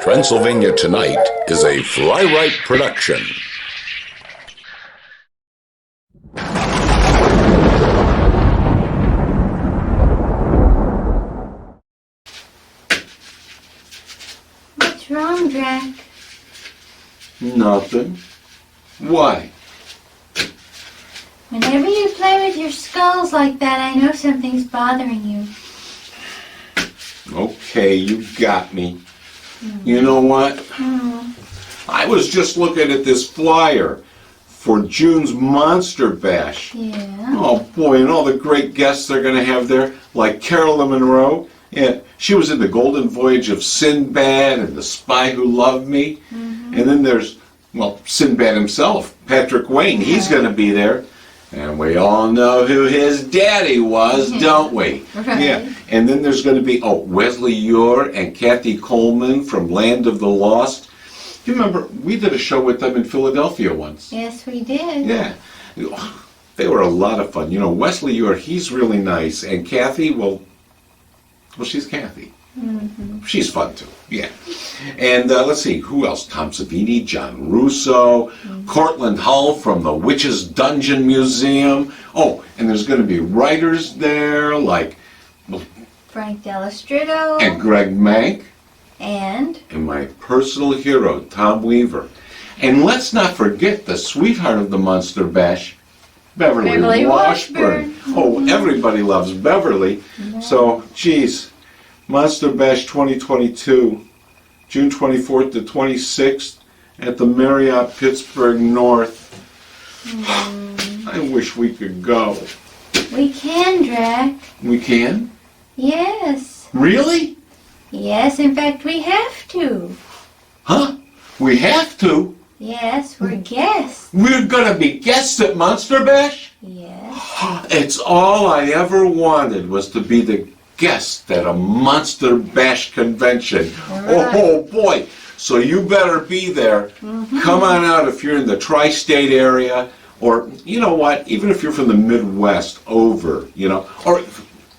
Transylvania Tonight is a Fly-Right production. What's wrong, Drac? Nothing. Why? Whenever you play with your skulls like that, I know something's bothering you. Okay, you got me. You know what? I was just looking at this flyer for June's Monster Bash. Yeah. Oh boy, and all the great guests they're going to have there, like Carolyn Monroe. Yeah, she was in The Golden Voyage of Sinbad and The Spy Who Loved Me. And then there's, well, Sinbad himself, Patrick Wayne. He's going to be there. And we all know who his daddy was, don't we? Right. Yeah. And then there's going to be, Wesley Ure and Kathy Coleman from Land of the Lost. You remember, we did a show with them in Philadelphia once. Yes, we did. Yeah. They were a lot of fun. You know, Wesley Ure, he's really nice. And Kathy, well, she's Kathy. She's fun too, yeah. And let's see, who else? Tom Savini, John Russo, Cortland Hull from the Witch's Dungeon Museum. Oh, and there's going to be writers there like Frank Delastrito. and Greg Mank. And my personal hero, Tom Weaver. And let's not forget the sweetheart of the Monster Bash, Beverly Washburn. Oh, everybody loves Beverly. Yeah. So, geez, Monster Bash 2022, June 24th to 26th at the Marriott Pittsburgh North. I wish we could go. we can, Drac. We can? Yes. Really? Yes, in fact, we have to. Huh? We have to? Yes, we're guests. We're gonna be guests at Monster Bash? Yes. It's all I ever wanted was to be the guest at a Monster Bash convention. Right. Oh boy. So you better be there. Come on out if you're in the tri-state area, or you know what, even if you're from the Midwest over, you know, or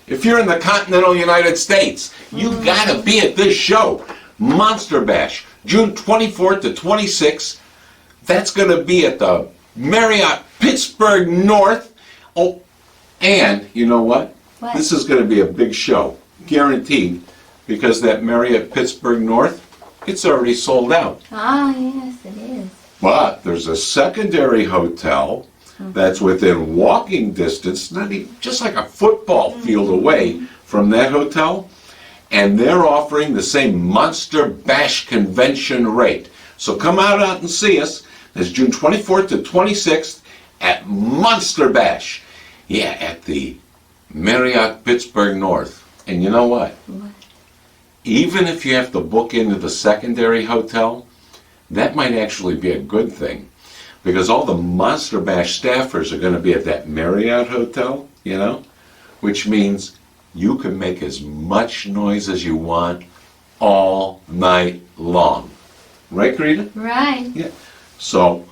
if you're in the continental United States, you gotta be at this show. Monster Bash, June 24th to 26th. That's gonna be at the Marriott Pittsburgh North. Oh, and you know what? What? This is gonna be a big show, guaranteed, because that Marriott Pittsburgh North, it's already sold out. Ah, yes, it is. But there's a secondary hotel that's within walking distance, not even, just like a football field away from that hotel, and they're offering the same Monster Bash convention rate. So come out and see us. That's June 24th to 26th at Monster Bash. Yeah, at the Marriott Pittsburgh North. And you know what? Even if you have to book into the secondary hotel, that might actually be a good thing, because all the Monster Bash staffers are going to be at that Marriott hotel, you know, which means you can make as much noise as you want all night long. Right, Carita? Right. Yeah. So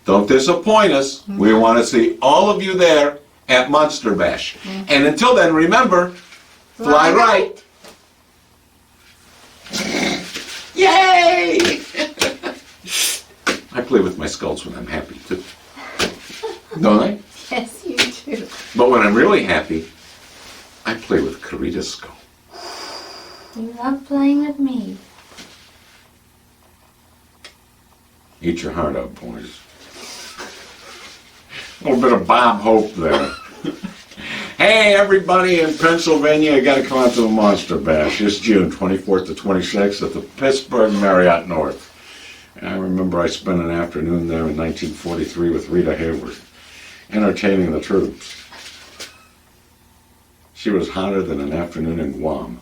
don't disappoint us. We want to see all of you there at Monster Bash. And until then, remember, fly right. Yay! I play with my skulls when I'm happy, too. Don't I? Yes, you do. But when I'm really happy, I play with Carita's skull. You love playing with me. Eat your heart out, boys. A little bit of Bob Hope there. Hey, everybody in Pennsylvania, you got to come out to the Monster Bash. It's June 24th to 26th at the Pittsburgh Marriott North. And I remember I spent an afternoon there in 1943 with Rita Hayworth, entertaining the troops. She was hotter than an afternoon in Guam.